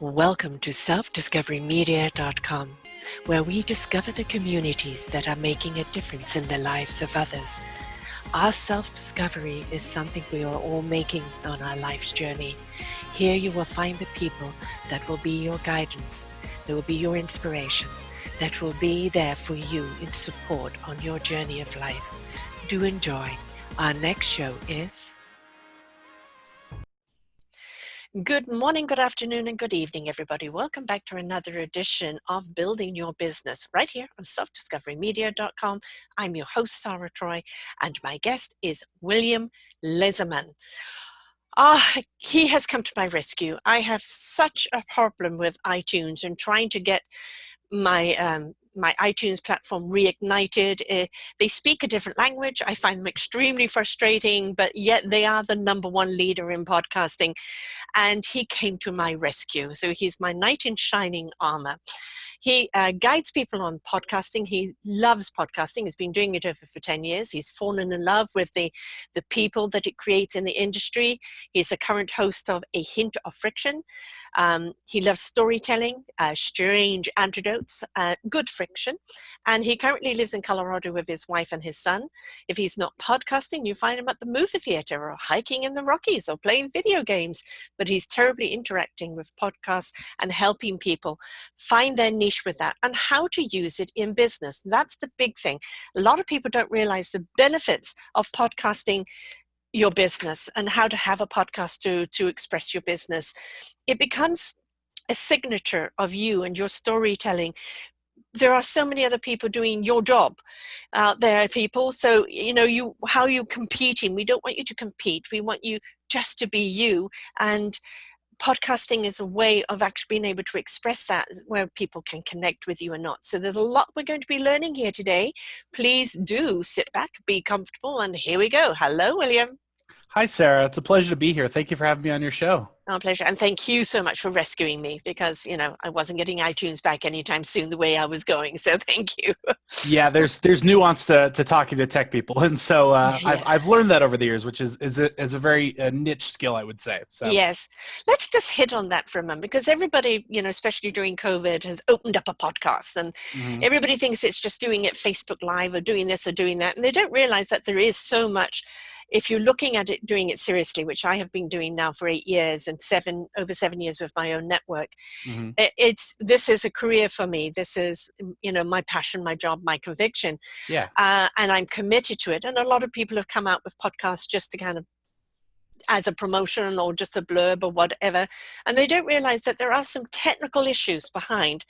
Welcome to selfdiscoverymedia.com, where we discover the communities that are making a difference in the lives of others. Our self-discovery is something we are all making on our life's journey. Here you will find the people that will be your guidance, that will be your inspiration, that will be there for you in support on your journey of life. Do enjoy. Our next show is... Good morning, good afternoon, and good evening, everybody. Welcome back to another edition of Building Your Business right here on selfdiscoverymedia.com. I'm your host, Sarah Troy, and my guest is William Lazerman. He has come to my rescue. I have such a problem with iTunes and trying to get my iTunes platform reignited. They speak a different language. I find them extremely frustrating, but yet they are the #1 leader in podcasting. And he came to my rescue. So he's my knight in shining armor. He guides people on podcasting. He loves podcasting. He's been doing it over for 10 years. He's fallen in love with the people that it creates in the industry. He's the current host of A Hint of Friction. He loves storytelling, strange anecdotes, good friction. And he currently lives in Colorado with his wife and his son. If he's not podcasting, you find him at the movie theater or hiking in the Rockies or playing video games. But he's terribly interacting with podcasts and helping people find their niche with that and how to use it in business. That's the big thing. A lot of people don't realize the benefits of podcasting your business and how to have a podcast to express your business. It becomes a signature of you and your storytelling. There are so many other people doing your job out there, people. So, how you're competing. We don't want you to compete. We want you just to be you. And podcasting is a way of actually being able to express that where people can connect with you or not. So there's a lot we're going to be learning here today. Please do sit back, be comfortable, and here we go. Hello, William. Hi, Sarah. It's a pleasure to be here. Thank you for having me on your show. Our pleasure. And thank you so much for rescuing me because, I wasn't getting iTunes back anytime soon the way I was going. So thank you. Yeah, there's nuance to talking to tech people. And so I've learned that over the years, which is a very niche skill, I would say. So yes. Let's just hit on that for a moment because everybody, especially during COVID, has opened up a podcast and everybody thinks it's just doing it Facebook Live or doing this or doing that. And they don't realize that there is so much. If you're looking at it, doing it seriously, which I have been doing now for 8 years and over 7 years with my own network, this is a career for me. This is, my passion, my job, my conviction. Yeah. And I'm committed to it. And a lot of people have come out with podcasts just to kind of as a promotion or just a blurb or whatever. And they don't realize that there are some technical issues behind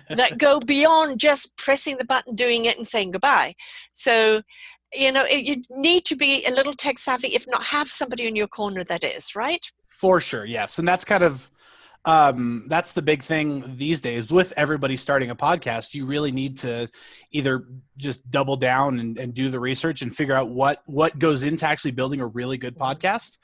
that go beyond just pressing the button, doing it and saying goodbye. So, you need to be a little tech savvy, if not have somebody in your corner that is, right? For sure, yes. And that's kind of, that's the big thing these days with everybody starting a podcast. You really need to either just double down and do the research and figure out what goes into actually building a really good podcast,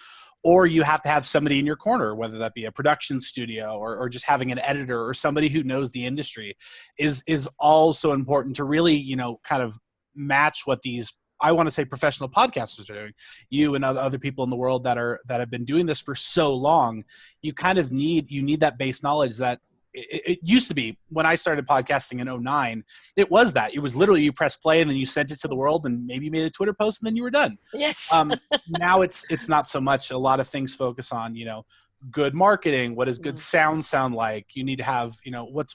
or you have to have somebody in your corner, whether that be a production studio or just having an editor or somebody who knows the industry is also important to really, kind of match what these, I want to say, professional podcasters are doing. You and other people in the world that have been doing this for so long, you kind of need that base knowledge that it used to be when I started podcasting in 2009. It was literally you press play and then you sent it to the world and maybe you made a Twitter post and then you were done. Yes. Now it's not so much. A lot of things focus on, good marketing. What does good sound like? You need to have,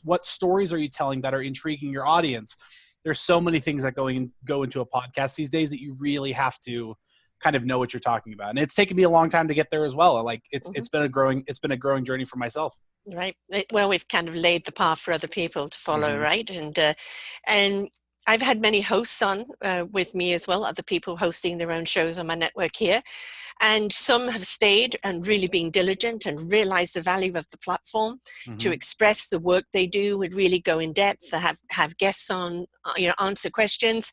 what stories are you telling that are intriguing your audience? There's so many things that go into a podcast these days that you really have to kind of know what you're talking about. And it's taken me a long time to get there as well. Like it's been a growing journey for myself. Right. Well, we've kind of laid the path for other people to follow, right? And I've had many hosts on with me as well, other people hosting their own shows on my network here. And some have stayed and really been diligent and realized the value of the platform to express the work they do, would really go in depth, have guests on, answer questions.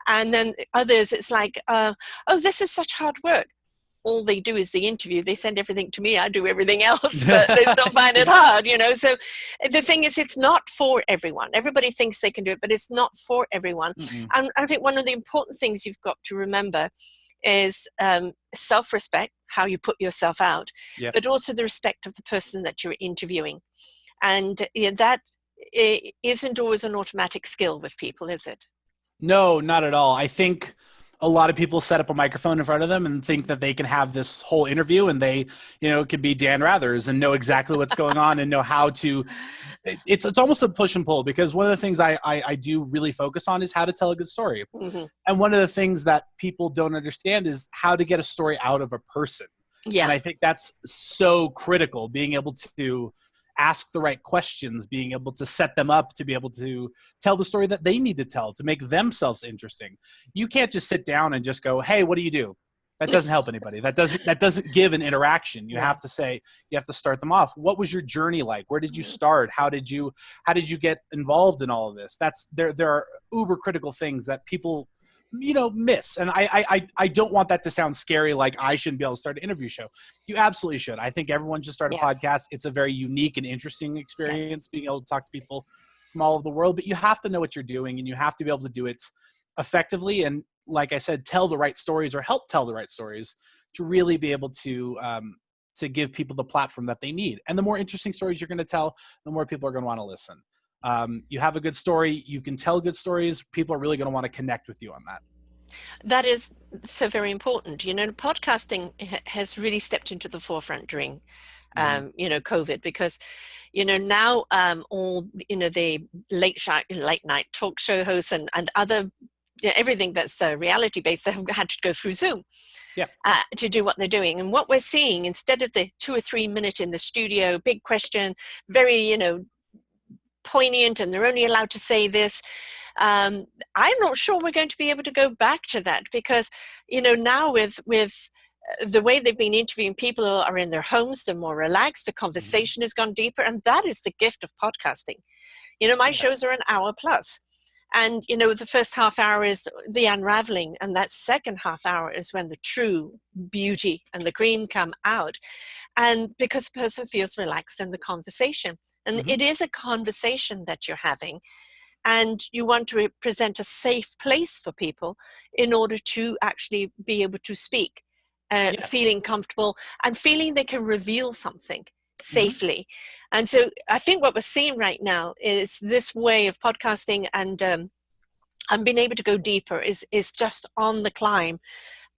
And then others, it's like, oh, this is such hard work. All they do is the interview. They send everything to me. I do everything else, but they still find it hard, So the thing is, it's not for everyone. Everybody thinks they can do it, but it's not for everyone. And I think one of the important things you've got to remember is self-respect. how you put yourself out, Yep. but also the respect of the person that you're interviewing. And that isn't always an automatic skill with people, is it? No, not at all. I think a lot of people set up a microphone in front of them and think that they can have this whole interview, and they, could be Dan Rathers and know exactly what's going on and know how to. It's almost a push and pull, because one of the things I do really focus on is how to tell a good story. Mm-hmm. And one of the things that people don't understand is how to get a story out of a person. Yeah. And I think that's so critical, being able to ask the right questions, being able to set them up to be able to tell the story that they need to tell to make themselves interesting. You can't just sit down and just go, "Hey, what do you do?" That doesn't help anybody. That doesn't give an interaction. You have to start them off. What was your journey like? Where did you start? How did you get involved in all of this? There are uber critical things that people miss. And I don't want that to sound scary, like I shouldn't be able to start an interview show. You absolutely should. I think everyone should start a podcast. It's a very unique and interesting experience, being able to talk to people from all over the world, but you have to know what you're doing, and you have to be able to do it effectively. And like I said, tell the right stories, or help tell the right stories, to really be able to give people the platform that they need. And the more interesting stories you're going to tell, the more people are going to want to listen. You have a good story, you can tell good stories, people are really going to want to connect with you on that. That is so very important. Podcasting has really stepped into the forefront during, COVID, because, now all, the late night talk show hosts and other, everything that's reality based, have had to go through Zoom to do what they're doing. And what we're seeing, instead of the 2 or 3 minute in the studio, big question, very, poignant, and they're only allowed to say this. I'm not sure we're going to be able to go back to that, because, now with the way they've been interviewing, people are in their homes, they're more relaxed, the conversation has gone deeper, and that is the gift of podcasting. My shows are an hour plus. And, the first half hour is the unraveling, and that second half hour is when the true beauty and the cream come out. And because the person feels relaxed in the conversation. And it is a conversation that you're having. And you want to present a safe place for people in order to actually be able to speak, feeling comfortable and feeling they can reveal something safely. And so I think what we're seeing right now is this way of podcasting and being able to go deeper is just on the climb,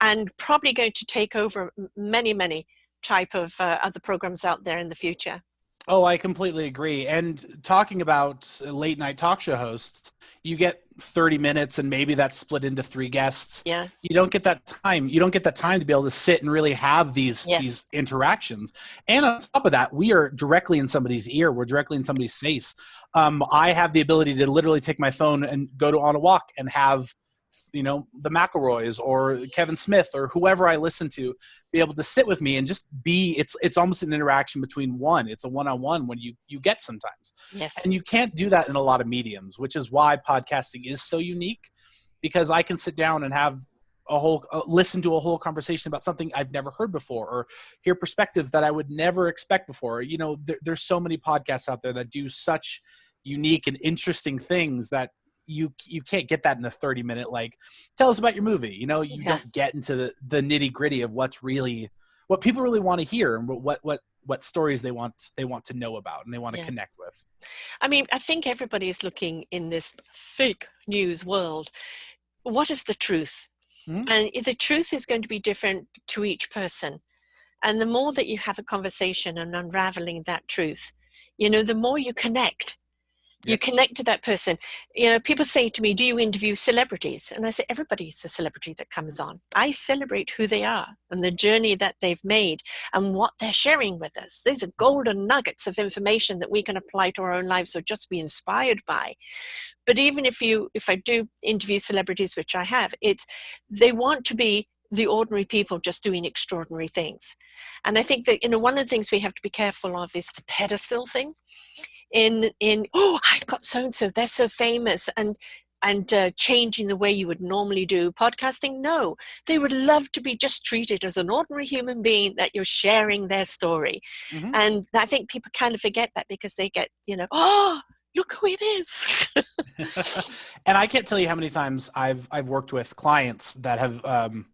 and probably going to take over many type of other programs out there in the future. Oh, I completely agree. And talking about late night talk show hosts, you get 30 minutes and maybe that's split into 3 guests. Yeah. You don't get that time. You don't get that time to be able to sit and really have these interactions. And on top of that, we are directly in somebody's ear. We're directly in somebody's face. I have the ability to literally take my phone and go on a walk and have, the McElroys or Kevin Smith or whoever I listen to be able to sit with me and just be, it's almost an interaction between one. It's a one-on-one when you get sometimes. Yes. And you can't do that in a lot of mediums, which is why podcasting is so unique, because I can sit down and have listen to a whole conversation about something I've never heard before, or hear perspectives that I would never expect before. There's so many podcasts out there that do such unique and interesting things that you can't get that in a 30-minute, like, tell us about your movie. You don't get into the nitty gritty of what people really want to hear, and what stories they want to know about and they want to connect with. I mean, I think everybody is looking in this fake news world. What is the truth? And the truth is going to be different to each person. And the more that you have a conversation and unraveling that truth, the more you connect. You connect to that person. People say to me, do you interview celebrities? And I say, everybody's a celebrity that comes on. I celebrate who they are and the journey that they've made and what they're sharing with us. These are golden nuggets of information that we can apply to our own lives or just be inspired by. But even if I do interview celebrities, which I have, they want to be the ordinary people just doing extraordinary things. And I think that, one of the things we have to be careful of is the pedestal thing. I've got so-and-so, they're so famous, and changing the way you would normally do podcasting. No, they would love to be just treated as an ordinary human being, that you're sharing their story. And I think people kind of forget that, because they get, look who it is. And I can't tell you how many times I've worked with clients that have,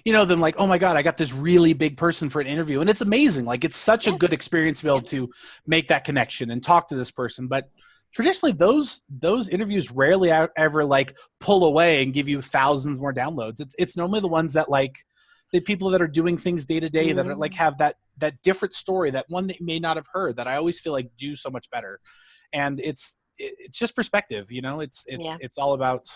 them like, oh my God, I got this really big person for an interview. And it's amazing. Like, it's such a Yes. good experience to be able to make that connection and talk to this person. But traditionally, those interviews rarely ever like pull away and give you thousands more downloads. It's normally the ones that like the people that are doing things day to day that are like have that different story, that one that you may not have heard, that I always feel like do so much better. And it's just perspective, it's all about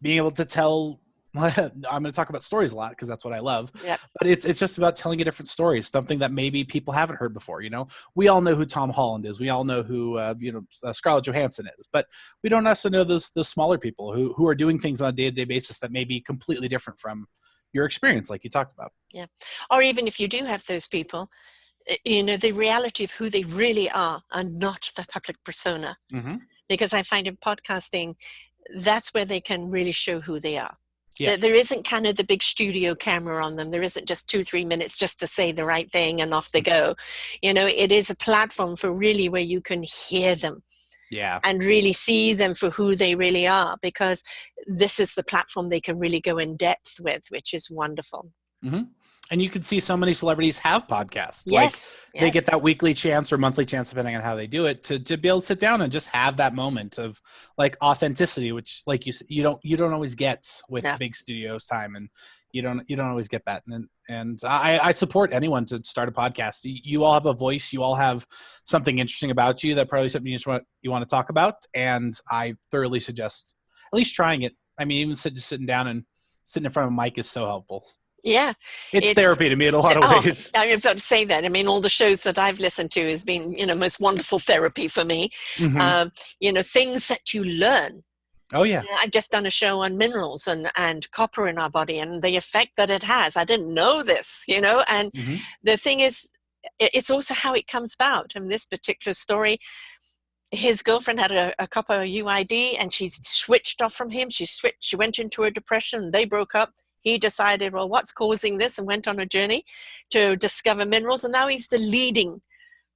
being able to tell. I'm going to talk about stories a lot because that's what I love. Yep. But it's just about telling a different story, something that maybe people haven't heard before. We all know who Tom Holland is. We all know who Scarlett Johansson is, but we don't necessarily know those smaller people who are doing things on a day-to-day basis that may be completely different from your experience, like you talked about. Yeah. Or even if you do have those people, the reality of who they really are and not the public persona. Mm-hmm. Because I find in podcasting, that's where they can really show who they are. Yeah. There isn't kind of the big studio camera on them. There isn't just 2-3 minutes just to say the right thing and off they go. It is a platform for really where you can hear them. Yeah. And really see them for who they really are, because this is the platform they can really go in depth with, which is wonderful. Mm-hmm. And you can see so many celebrities have podcasts. Yes, like they get that weekly chance or monthly chance, depending on how they do it, to be able to sit down and just have that moment of like authenticity, which, like you said, you don't always get with big studios time, and you don't always get that. And I support anyone to start a podcast. You all have a voice. You all have something interesting about you that probably something you want to talk about. And I thoroughly suggest at least trying it. I mean, even just sitting down and sitting in front of a mic is so helpful. Yeah. It's therapy to me in a lot of ways. I'm about to say that. I mean, all the shows that I've listened to has been, most wonderful therapy for me. Mm-hmm. Things that you learn. Oh, yeah. I've just done a show on minerals and copper in our body and the effect that it has. I didn't know this, and Mm-hmm. the thing is, it's also how it comes about. In this particular story, his girlfriend had a copper UID and she switched off from him. She went into a depression. They broke up. He decided, well, what's causing this, and went on a journey to discover minerals. And now he's the leading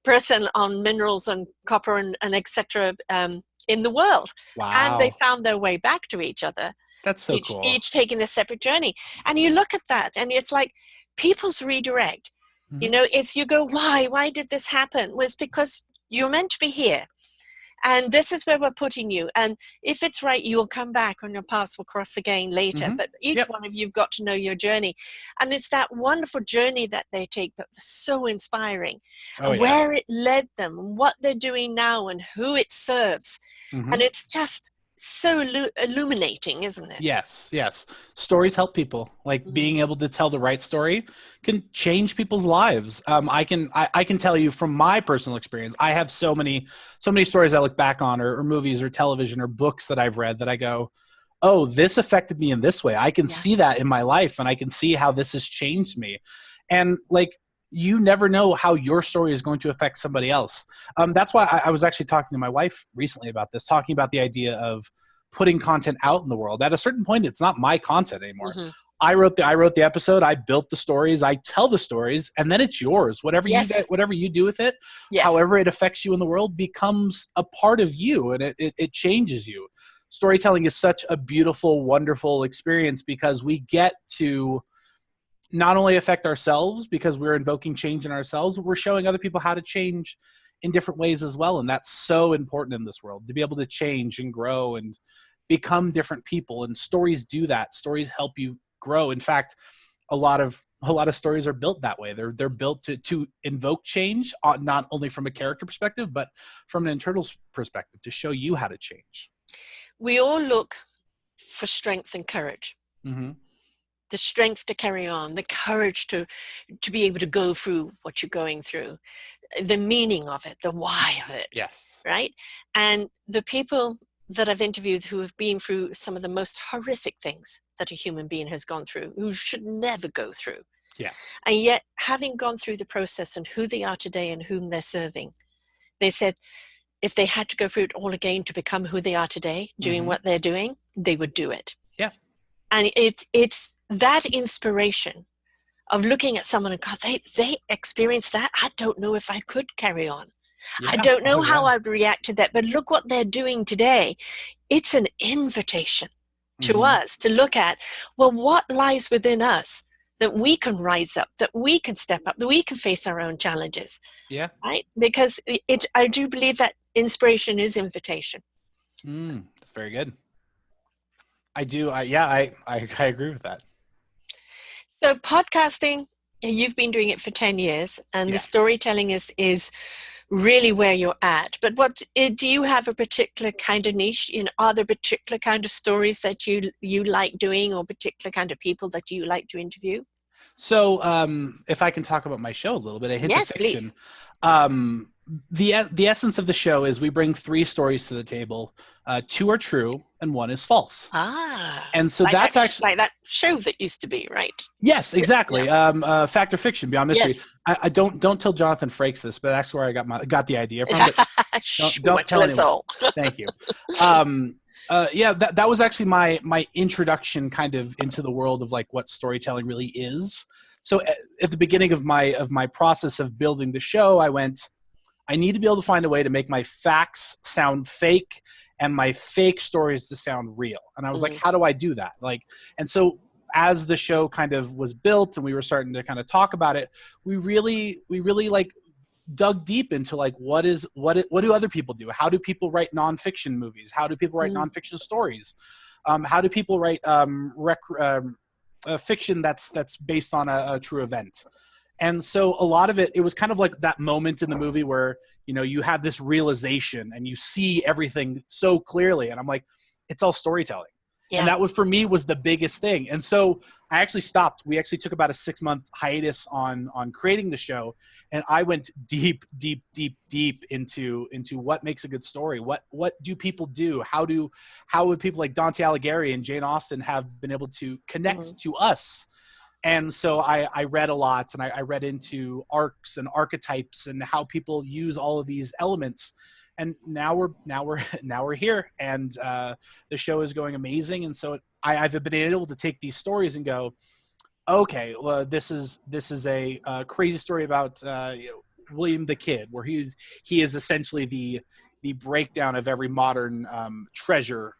person on minerals and copper and etc. In the world. Wow. And they found their way back to each other. That's so cool. Each taking a separate journey. And you look at that and it's like people's redirect. Mm-hmm. It's you go, why did this happen? Well, it's because you're meant to be here. And this is where we're putting you. And if it's right, you'll come back and your paths will cross again later. Mm-hmm. But each one of you've got to know your journey. And it's that wonderful journey that they take that's so inspiring. And where it led them, and what they're doing now, and who it serves. Mm-hmm. And it's just so illuminating, isn't it? Yes. Stories help people. Like being able to tell the right story can change people's lives. I can tell you from my personal experience, I have so many stories I look back on, or movies or television or books that I've read that I go, oh, this affected me in this way. I can see that in my life, and I can see how this has changed me. And like, you never know how your story is going to affect somebody else. That's why I was actually talking to my wife recently about this, talking about the idea of putting content out in the world. At a certain point, it's not my content anymore. Mm-hmm. I wrote the episode. I built the stories. I tell the stories, and then it's yours. Whatever you do with it, however it affects you in the world, becomes a part of you, and it changes you. Storytelling is such a beautiful, wonderful experience because we get to not only affect ourselves because we're invoking change in ourselves, but we're showing other people how to change in different ways as well. And that's so important in this world, to be able to change and grow and become different people. And stories do that. Stories help you grow. In fact, a lot of stories are built that way. They're built to invoke change, not only from a character perspective, but from an internal perspective, to show you how to change. We all look for strength and courage. Mm-hmm. The strength to carry on, the courage to be able to go through what you're going through, the meaning of it, the why of it. Yes. Right? And the people that I've interviewed who have been through some of the most horrific things that a human being has gone through, who should never go through. Yeah. And yet, having gone through the process and who they are today and whom they're serving, they said if they had to go through it all again to become who they are today, doing what they're doing, they would do it. Yeah. And it's that inspiration of looking at someone and God, they experienced that. I don't know if I could carry on. Yeah. I don't know how I'd react to that, but look what they're doing today. It's an invitation to us to look at, well, what lies within us that we can rise up, that we can step up, that we can face our own challenges, Yeah. right? Because I do believe that inspiration is invitation. That's very good. I do. I agree with that. So podcasting, you've been doing it for 10 years, and the Yeah. storytelling is really where you're at. But what do you have a particular kind of niche? Are there particular kind of stories that you like doing, or particular kind of people that you like to interview? So, if I can talk about my show a little bit, a hint of Yes, fiction. please. Um, the essence of the show is we bring 3 stories to the table. 2 are true and 1 is false. Ah, And so that's actually, like that show that used to be, right? yes, exactly. Yeah. Fact or fiction, beyond mystery. Yes. I don't tell Jonathan Frakes this, but that's where I got the idea from. But Shh, we don't won't tell tell us anyone. all. Thank you. Yeah, that was actually my introduction kind of into the world of like what storytelling really is. So at the beginning of my process of building the show, I need to be able to find a way to make my facts sound fake and my fake stories to sound real. And I was like, Mm, how do I do that? And so as the show kind of was built and we were starting to kind of talk about it, we really like dug deep into like what do other people do? How do people write nonfiction movies? How do people write mm, nonfiction stories? How do people write fiction that's based on a true event? And so a lot of it was kind of like that moment in the movie where you have this realization and you see everything so clearly, and I'm like, it's all storytelling. And yeah. that was, for me, was the biggest thing. And so I actually stopped. We actually took about a 6-month hiatus on creating the show, and I went deep into what makes a good story. What do people do? How would people like Dante Alighieri and Jane Austen have been able to Mm, connect to us? And so I read a lot, and I read into arcs and archetypes and how people use all of these elements. And now we're here, and the show is going amazing. And so I've been able to take these stories and go, okay, well, this is a crazy story about William the Kid, where he is essentially the breakdown of every modern treasure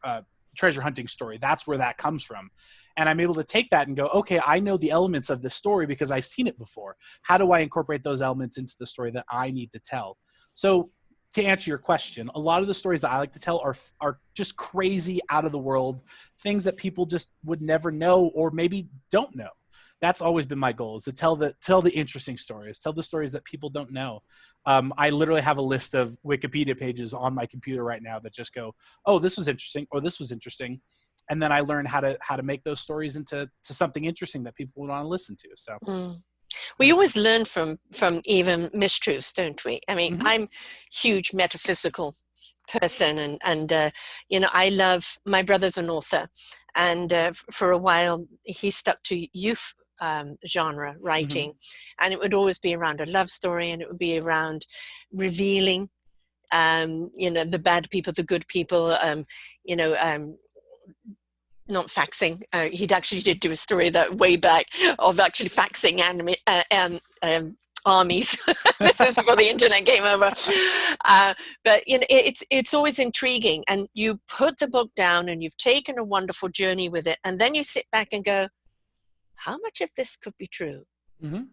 hunting story. That's where that comes from. And I'm able to take that and go, okay, I know the elements of this story because I've seen it before. How do I incorporate those elements into the story that I need to tell? So to answer your question, a lot of the stories that I like to tell are just crazy, out of the world, things that people just would never know or maybe don't know. That's always been my goal, is to tell the interesting stories, tell the stories that people don't know. I literally have a list of Wikipedia pages on my computer right now that just go, oh, this was interesting, or this was interesting. And then I learn how to make those stories into something interesting that people would want to listen to. So mm. We always learn from even mistruths, don't we? I mean, mm-hmm, I'm huge metaphysical person, and I love, my brother's an author, and for a while he stuck to youth genre mm-hmm, writing, and it would always be around a love story, and it would be around revealing the bad people, the good people, you know um, not faxing. He'd actually did do a story that way back of actually faxing armies. This is before the internet came over. But it's always intriguing, and you put the book down, and you've taken a wonderful journey with it, and then you sit back and go, how much of this could be true? mm-hmm.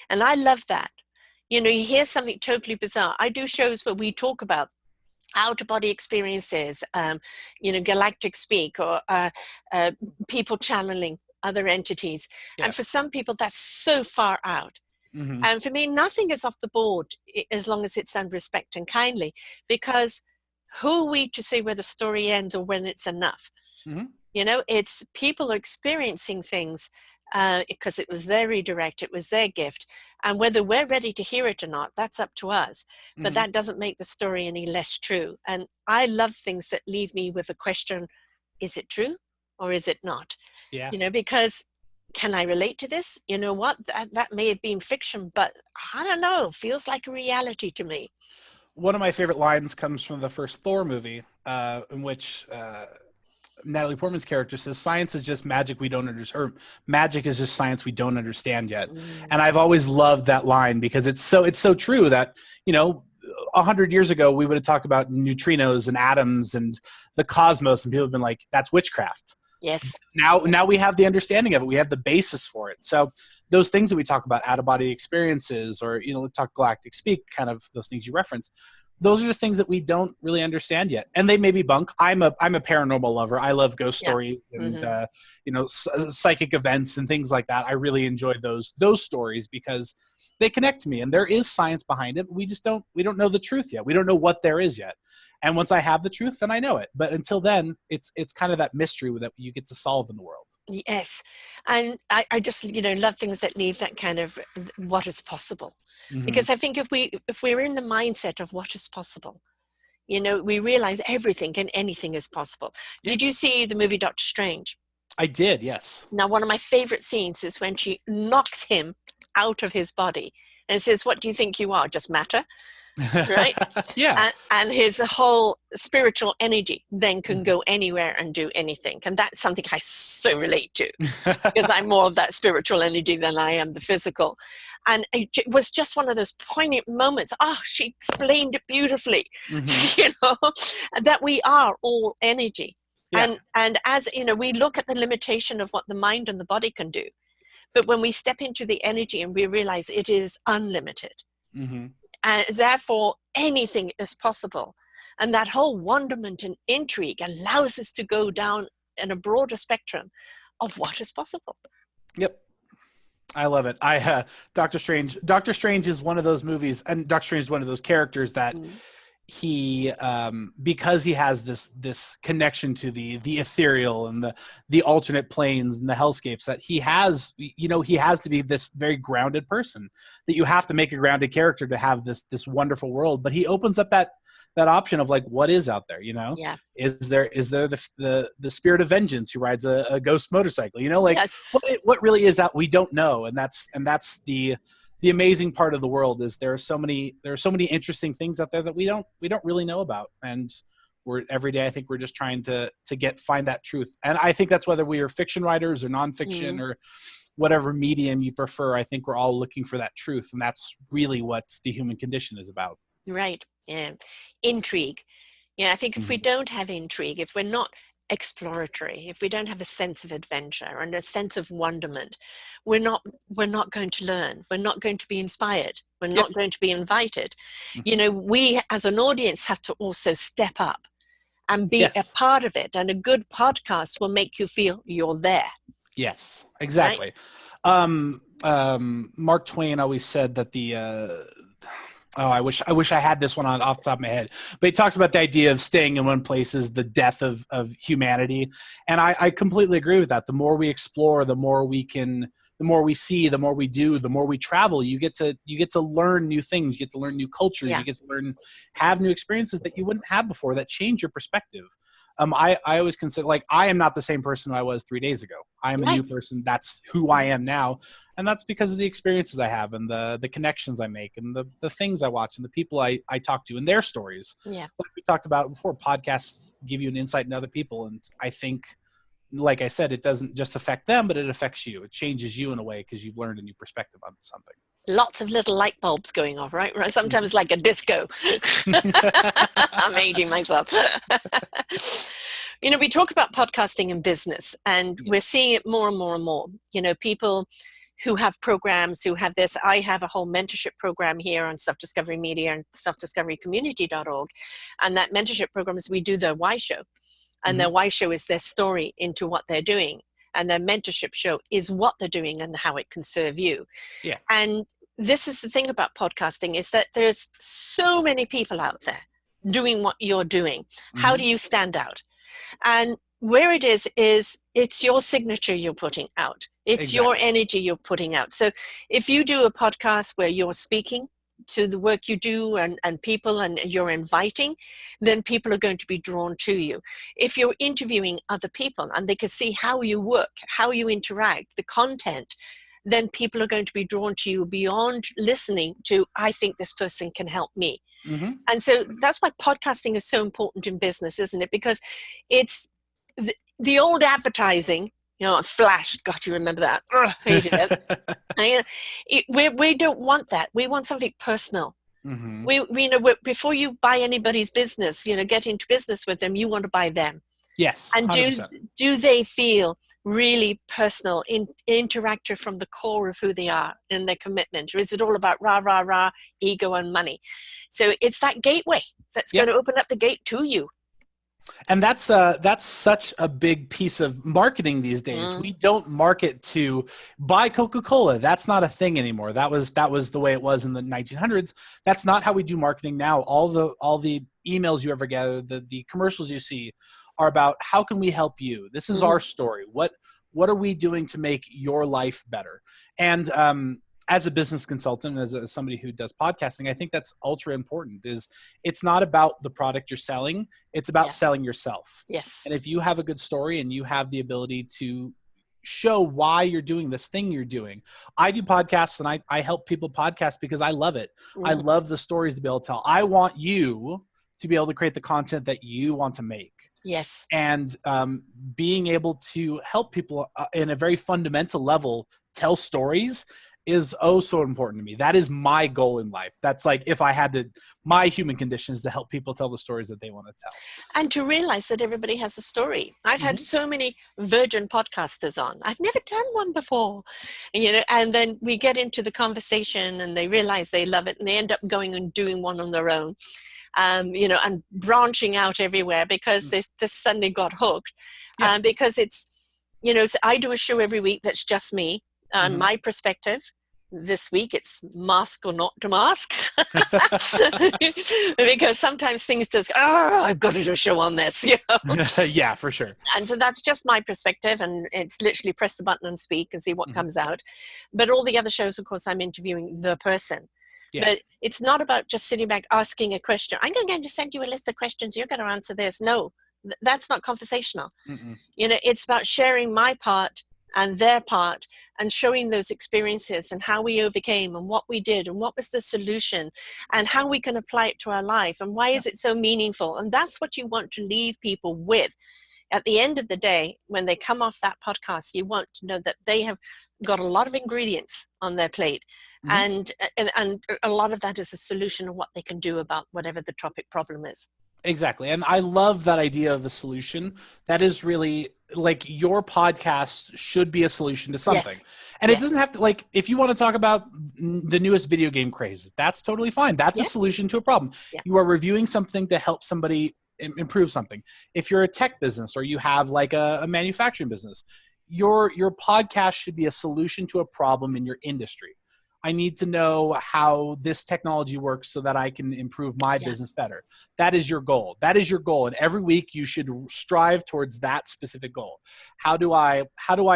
And I love that. You hear something totally bizarre. I do shows where we talk about out-of-body experiences, galactic speak, or people channeling other entities. And for Yes. some people, that's so far out. Mm-hmm, And for me, nothing is off the board as long as it's done respect and kindly, because who are we to say where the story ends or when it's enough? mm-hmm, It's people are experiencing things because it was their redirect, it was their gift. And whether we're ready to hear it or not, that's up to us. But mm-hmm. that doesn't make the story any less true. And I love things that leave me with a question, is it true or is it not? Yeah. Because can I relate to this? You know what? That may have been fiction, but I don't know, feels like a reality to me. One of my favorite lines comes from the first Thor movie, in which Natalie Portman's character says, "Science is just magic we don't understand, or magic is just science we don't understand yet." Mm, And I've always loved that line because it's so true that 100 years ago we would have talked about neutrinos and atoms and the cosmos, and people have been like, "That's witchcraft." Yes. Now we have the understanding of it. We have the basis for it. So those things that we talk about, out of body experiences, or talk galactic speak, kind of those things you reference, those are just things that we don't really understand yet, and they may be bunk. I'm a paranormal lover. I love ghost Yeah. stories and Mm-hmm. psychic events and things like that. I really enjoy those stories because they connect to me, and there is science behind it. We don't know the truth yet. We don't know what there is yet. And once I have the truth, then I know it. But until then, it's kind of that mystery that you get to solve in the world. Yes. And I just, love things that leave that kind of what is possible. Mm-hmm. Because I think if we're in the mindset of what is possible, we realize everything and anything is possible. Yeah. Did you see the movie Doctor Strange? I did, yes. Now, one of my favorite scenes is when she knocks him out of his body and says, "What do you think you are? Just matter?" Right? Yeah. And his whole spiritual energy then can go anywhere and do anything. And that's something I so relate to, because I'm more of that spiritual energy than I am the physical. And it was just one of those poignant moments. She explained it beautifully, that we are all energy. Yeah. And as we look at the limitation of what the mind and the body can do, but when we step into the energy and we realize it is unlimited, Mm-hmm. and therefore anything is possible, and that whole wonderment and intrigue allows us to go down in a broader spectrum of what is possible. Yep. I love it. Doctor Strange is one of those movies, and Doctor Strange is one of those characters that he because he has this connection to the ethereal and the alternate planes and the hellscapes, that he has to be this very grounded person, that you have to make a grounded character to have this wonderful world. But he opens up that option of like, what is out there? Yeah. Is there the spirit of vengeance who rides a ghost motorcycle? Yes. What really is out? We don't know, and that's the amazing part of the world. Is there are so many interesting things out there that we don't really know about, and we're every day, I think we're just trying to find that truth. And I think that's whether we are fiction writers or nonfiction or whatever medium you prefer. I think we're all looking for that truth, and that's really what the human condition is about. Right. Yeah. Intrigue. Yeah, I think if we don't have intrigue, if we're not exploratory, if we don't have a sense of adventure and a sense of wonderment, we're not going to learn. We're not going to be inspired. We're not going to be invited. We as an audience have to also step up and be a part of it. And a good podcast will make you feel you're there. Yes, exactly. Right? Mark Twain always said that I wish I had this one off the top of my head, but he talks about the idea of staying in one place is the death of humanity. And I completely agree with that. The more we explore, the more we see, the more we do, the more we travel, you get to learn new things. You get to learn new cultures. You get to have new experiences that you wouldn't have before, that change your perspective. I always consider, like, I am not the same person I was 3 days ago. I am a new person. That's who I am now. And that's because of the experiences I have and the connections I make and the things I watch and the people I talk to and their stories. Yeah. Like we talked about before, podcasts give you an insight into other people. And I think, like I said, it doesn't just affect them, but it affects you. It changes you in a way because you've learned a new perspective on something. Lots of little light bulbs going off, right? Sometimes like a disco. I'm aging myself. We talk about podcasting in business, and we're seeing it more and more and more. People who have programs, who have this. I have a whole mentorship program here on Self-Discovery Media and selfdiscoverycommunity.org. And that mentorship program is we do their why show. And their why show is their story into what they're doing. And their mentorship show is what they're doing and how it can serve you. Yeah. And this is the thing about podcasting, is that there's so many people out there doing what you're doing. How do you stand out? And where it is it's your signature you're putting out. It's your energy you're putting out. So if you do a podcast where you're speaking to the work you do and people, and you're inviting, then people are going to be drawn to you. If you're interviewing other people and they can see how you work, how you interact, the content, then people are going to be drawn to you beyond listening to, I think this person can help me. And so that's why podcasting is so important in business, isn't it? Because it's the old advertising, Flash, God, you remember that? Hated it. We don't want that. We want something personal. We before you buy anybody's business, get into business with them, you want to buy them. Yes, And 100%. do they feel really personal, interactive from the core of who they are and their commitment? Or is it all about rah, rah, rah, ego and money? So it's that gateway that's going Yep. to open up the gate to you. And that's such a big piece of marketing these days. Mm, We don't market to buy Coca-Cola. That's not a thing anymore. That was the way it was in the 1900s. That's not how we do marketing now. All the emails you ever get, the commercials you see are about how can we help you? This is our mhm. story. What are we doing to make your life better? And as a business consultant, as somebody who does podcasting, I think that's ultra important. Is it's not about the product you're selling, it's about Yeah. selling yourself. Yes. And if you have a good story and you have the ability to show why you're doing this thing you're doing. I do podcasts and I help people podcast because I love it. I Mhm. love the stories to be able to tell. I want you to be able to create the content that you want to make. Yes. And being able to help people in a very fundamental level tell stories is oh so important to me. That is my goal in life. That's like if I had to, my human condition is to help people tell the stories that they want to tell. And to realize that everybody has a story. I've had Mm-hmm. so many virgin podcasters on. I've never done one before. And then we get into the conversation and they realize they love it and they end up going and doing one on their own. And branching out everywhere because they suddenly got hooked. Yeah. Because so I do a show every week that's just me, Mm-hmm. my perspective. This week it's mask or not to mask. Because sometimes things just, I've got to do a show on this, Yeah, for sure. And so that's just my perspective, and it's literally press the button and speak and see what Mm-hmm. comes out. But all the other shows, of course, I'm interviewing the person. Yeah. But it's not about just sitting back asking a question. I'm going to send you a list of questions. You're going to answer this. No, that's not conversational. Mm-mm. It's about sharing my part and their part and showing those experiences and how we overcame and what we did and what was the solution and how we can apply it to our life and why is it so meaningful. And that's what you want to leave people with. At the end of the day, when they come off that podcast, you want to know that they have got a lot of ingredients on their plate. Mm-hmm. And a lot of that is a solution of what they can do about whatever the topic problem is. Exactly. And I love that idea of a solution. That is really like your podcast should be a solution to something. Yes. And it Yes. doesn't have to, like, if you want to talk about the newest video game craze, that's totally fine. That's a Yeah. solution to a problem. Yeah. You are reviewing something to help somebody improve something. If you're a tech business or you have like a manufacturing business, your podcast should be a solution to a problem in your industry. I need to know how this technology works so that I can improve my Yeah. business better. That is your goal. That is your goal. And every week you should strive towards that specific goal. How do I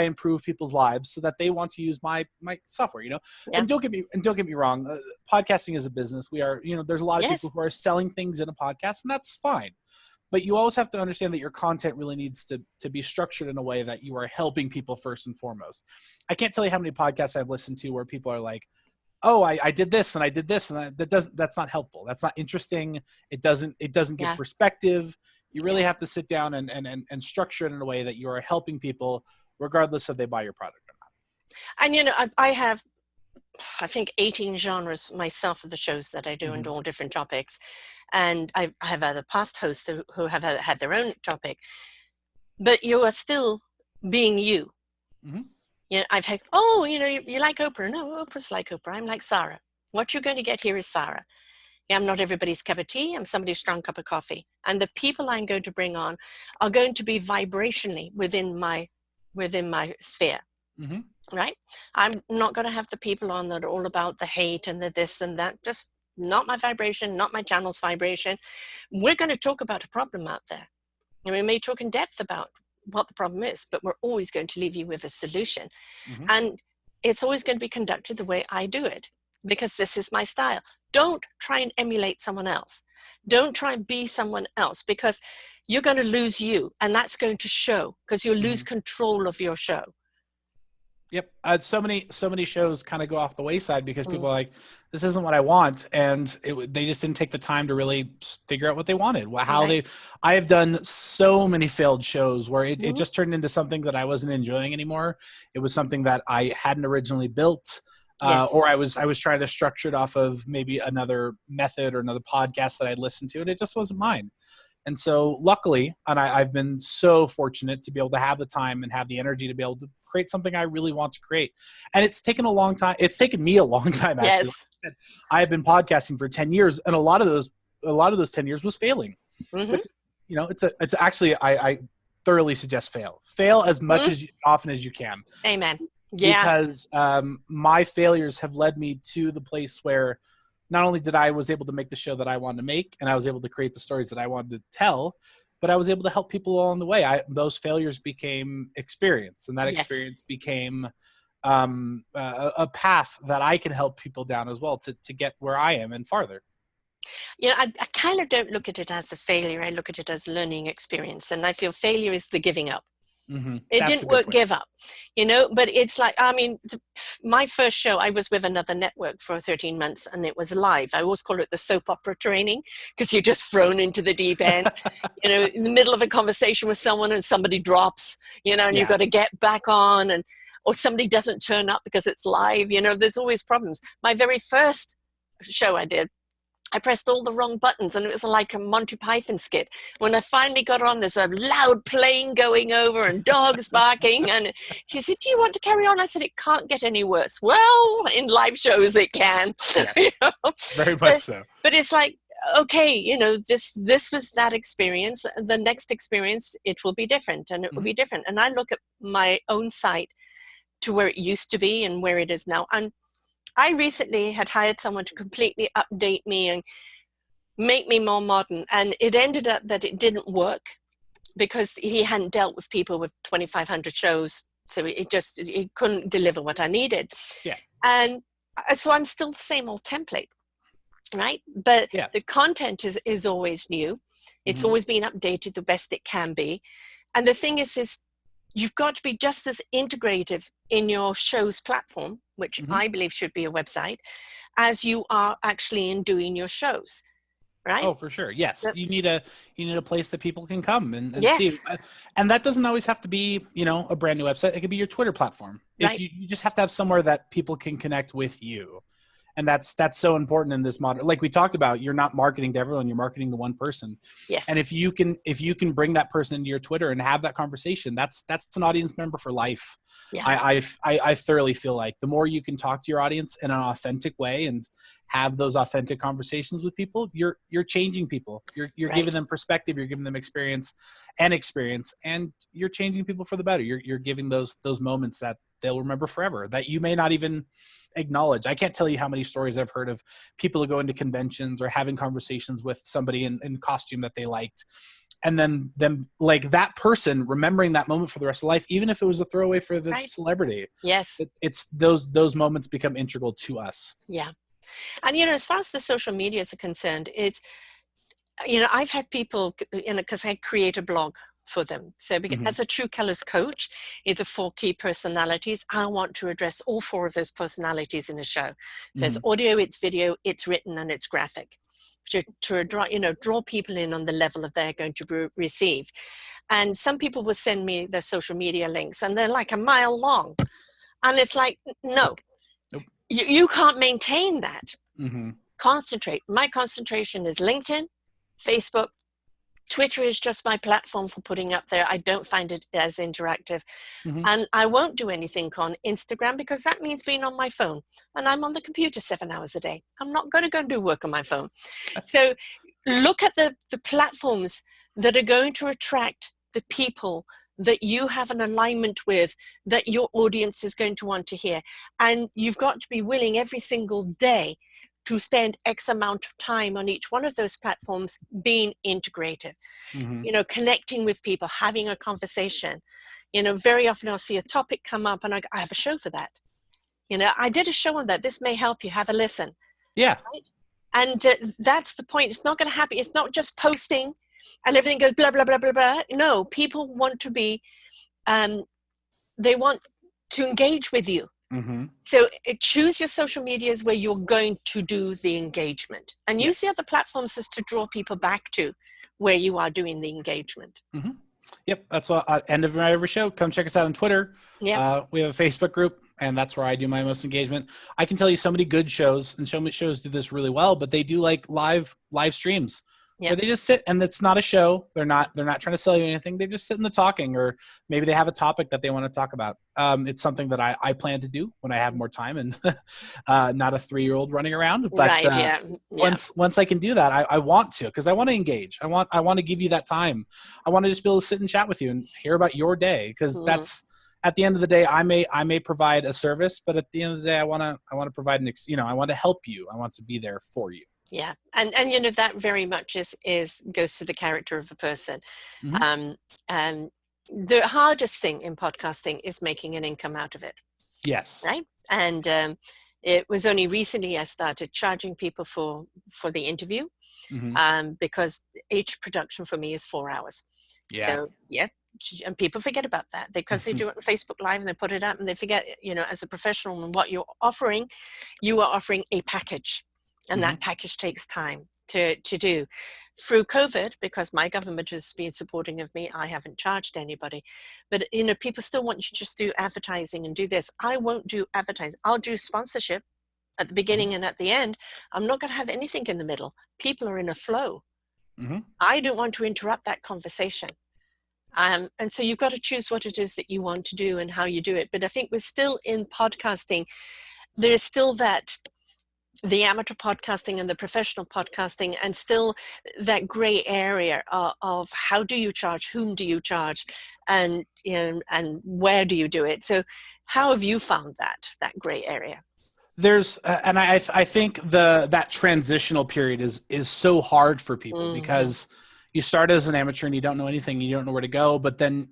improve people's lives so that they want to use my software, Yeah. And don't get me wrong, podcasting is a business. We are, there's a lot of Yes. people who are selling things in a podcast, and that's fine. But you always have to understand that your content really needs to be structured in a way that you are helping people first and foremost. I can't tell you how many podcasts I've listened to where people are like, oh, I did this and I did this, and that's not helpful. That's not interesting. It doesn't give Yeah. perspective. You really have to sit down and structure it in a way that you are helping people regardless if they buy your product or not. And I have, I think, 18 genres myself of the shows that I do and Mm-hmm. all different topics. And I have other past hosts who have had their own topic. But you are still being you. Mm-hmm. I've had, you like Oprah. No, Oprah's like Oprah. I'm like Sarah. What you're going to get here is Sarah. I'm not everybody's cup of tea. I'm somebody's strong cup of coffee. And the people I'm going to bring on are going to be vibrationally within my sphere. Mm-hmm. Right? I'm not going to have the people on that are all about the hate and the this and that. Just not my vibration, not my channel's vibration. We're going to talk about a problem out there. And we may talk in depth about what the problem is, but we're always going to leave you with a solution. Mm-hmm. And it's always going to be conducted the way I do it, because this is my style. Don't try and emulate someone else. Don't try and be someone else, because you're going to lose you, and that's going to show, because you'll lose control of your show. Yep. So many shows kind of go off the wayside because people are like, this isn't what I want. And they just didn't take the time to really figure out what they wanted. I have done so many failed shows where it just turned into something that I wasn't enjoying anymore. It was something that I hadn't originally built. Yes. Or I was trying to structure it off of maybe another method or another podcast that I'd listened to, and it just wasn't mine. And so luckily, and I've been so fortunate to be able to have the time and have the energy to be able to create something I really want to create. And it's taken a long time. It's taken me a long time, actually. Yes. I have been podcasting for 10 years, and a lot of those 10 years was failing. Mm-hmm. But, it's actually, I thoroughly suggest fail as much as often as you can. Amen. Yeah. Because my failures have led me to the place where not only did I was able to make the show that I wanted to make, and I was able to create the stories that I wanted to tell, but I was able to help people along the way. Those failures became experience, and that experience became a path that I can help people down as well to get where I am and farther. I kind of don't look at it as a failure. I look at it as learning experience, and I feel failure is the giving up. Mm-hmm. It didn't work, give up, but it's like, my first show, I was with another network for 13 months and it was live. I always call it the soap opera training, because you're just thrown into the deep end, in the middle of a conversation with someone and somebody drops, and you've got to get back on, or somebody doesn't turn up because it's live, there's always problems. My very first show I did, I pressed all the wrong buttons and it was like a Monty Python skit. When I finally got on, there's a loud plane going over and dogs barking. And she said, "Do you want to carry on?" I said, "It can't get any worse." Well, in live shows it can. Yes, very much so. But it's like, okay, this was that experience. The next experience, it will be different, and it will be different. And I look at my own site to where it used to be and where it is now. And I recently had hired someone to completely update me and make me more modern. And it ended up that it didn't work because he hadn't dealt with people with 2,500 shows. So it couldn't deliver what I needed. Yeah. And so I'm still the same old template, right? But the content is always new. It's always being updated the best it can be. And the thing is you've got to be just as integrative in your show's platform, which I believe should be a website, as you are actually in doing your shows, right? Oh, for sure. Yes. You need a place that people can come and yes. see. And that doesn't always have to be, a brand new website. It could be your Twitter platform. Right. You just have to have somewhere that people can connect with you. And that's so important in this modern, like we talked about, you're not marketing to everyone, you're marketing to one person. Yes. And if you can bring that person into your Twitter and have that conversation, that's an audience member for life. Yeah. I thoroughly feel like the more you can talk to your audience in an authentic way and have those authentic conversations with people, you're changing people. You're right. giving them perspective, you're giving them experience, and you're changing people for the better. You're giving those moments that they'll remember forever, that you may not even acknowledge. I can't tell you how many stories I've heard of people who go into conventions or having conversations with somebody in costume that they liked, and then them, like, that person remembering that moment for the rest of life, even if it was a throwaway for the right. celebrity. Yes. It's those moments become integral to us. Yeah. And, as far as the social medias are concerned, it's, I've had people, because I create a blog for them. So as a True Colors coach, it's the 4 key personalities. I want to address all 4 of those personalities in a show. So it's audio, it's video, it's written, and it's graphic. To draw people in on the level that they're going to receive. And some people will send me their social media links and they're like a mile long. And it's like, no, nope. You can't maintain that. Concentrate. My concentration is LinkedIn, Facebook. Twitter is just my platform for putting up there. I don't find it as interactive. And I won't do anything on Instagram because that means being on my phone. And I'm on the computer 7 hours a day. I'm not going to go and do work on my phone. So look at the platforms that are going to attract the people that you have an alignment with, that your audience is going to want to hear. And you've got to be willing every single day to spend X amount of time on each one of those platforms being integrated, connecting with people, having a conversation. Very often I'll see a topic come up and I have a show for that. I did a show on that. This may help you. Have a listen. Yeah. Right? And that's the point. It's not going to happen. It's not just posting and everything goes blah, blah, blah, blah, blah. No, people want to be, they want to engage with you. So choose your social medias where you're going to do the engagement, and use the other platforms as to draw people back to where you are doing the engagement. Yep. That's what end of every show. Come check us out on Twitter. Yeah. We have a Facebook group, and that's where I do my most engagement. I can tell you so many good shows, and shows do this really well, but they do like live streams. Yeah. where they just sit, and it's not a show. They're not trying to sell you anything. They're just sitting there talking, or maybe they have a topic that they want to talk about. It's something that I plan to do when I have more time and not a 3-year-old running around. But Right. Yeah. Yeah. once I can do that, I want to, because I want to engage. I want to give you that time. I want to just be able to sit and chat with you and hear about your day, because Mhm. that's, at the end of the day, I may provide a service, but at the end of the day, I want to provide I want to help you. I want to be there for you. Yeah, and that very much is goes to the character of the person. Hmm. Um, and the hardest thing in podcasting is making an income out of it, Yes. right? And it was only recently I started charging people for the interview, Hmm. because each production for me is 4 hours. Yeah. So yeah, and people forget about that because they do it on Facebook Live and they put it up and they forget, as a professional and what you're offering, you are offering a package, and Hmm. that package takes time to do. Through COVID, because my government has been supporting of me, I haven't charged anybody. But people still want you to just do advertising and do this. I won't do advertising. I'll do sponsorship at the Hmm. beginning and at the end. I'm not going to have anything in the middle. People are in a flow. Hmm. I don't want to interrupt that conversation. And so you've got to choose what it is that you want to do and how you do it. But I think we're still in podcasting. There is still the amateur podcasting and the professional podcasting, and still that gray area of how do you charge, whom do you charge, and and where do you do it. So how have you found that gray area? There's and I think that transitional period is so hard for people, Mm-hmm. because you start as an amateur and you don't know anything, you don't know where to go, but then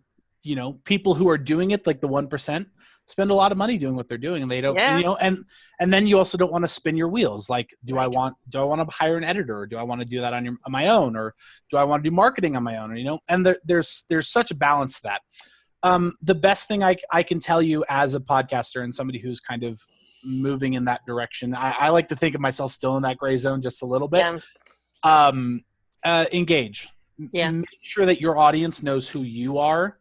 people who are doing it, like the 1%, spend a lot of money doing what they're doing, and they don't, Yeah. and then you also don't want to spin your wheels. Like, do I Right. want to hire an editor, or do I want to do that on my own, or do I want to do marketing on my own? And there's such a balance to that. The best thing I can tell you as a podcaster and somebody who's kind of moving in that direction, I like to think of myself still in that gray zone just a little bit. Yeah. Engage. Yeah. Make sure that your audience knows who you are,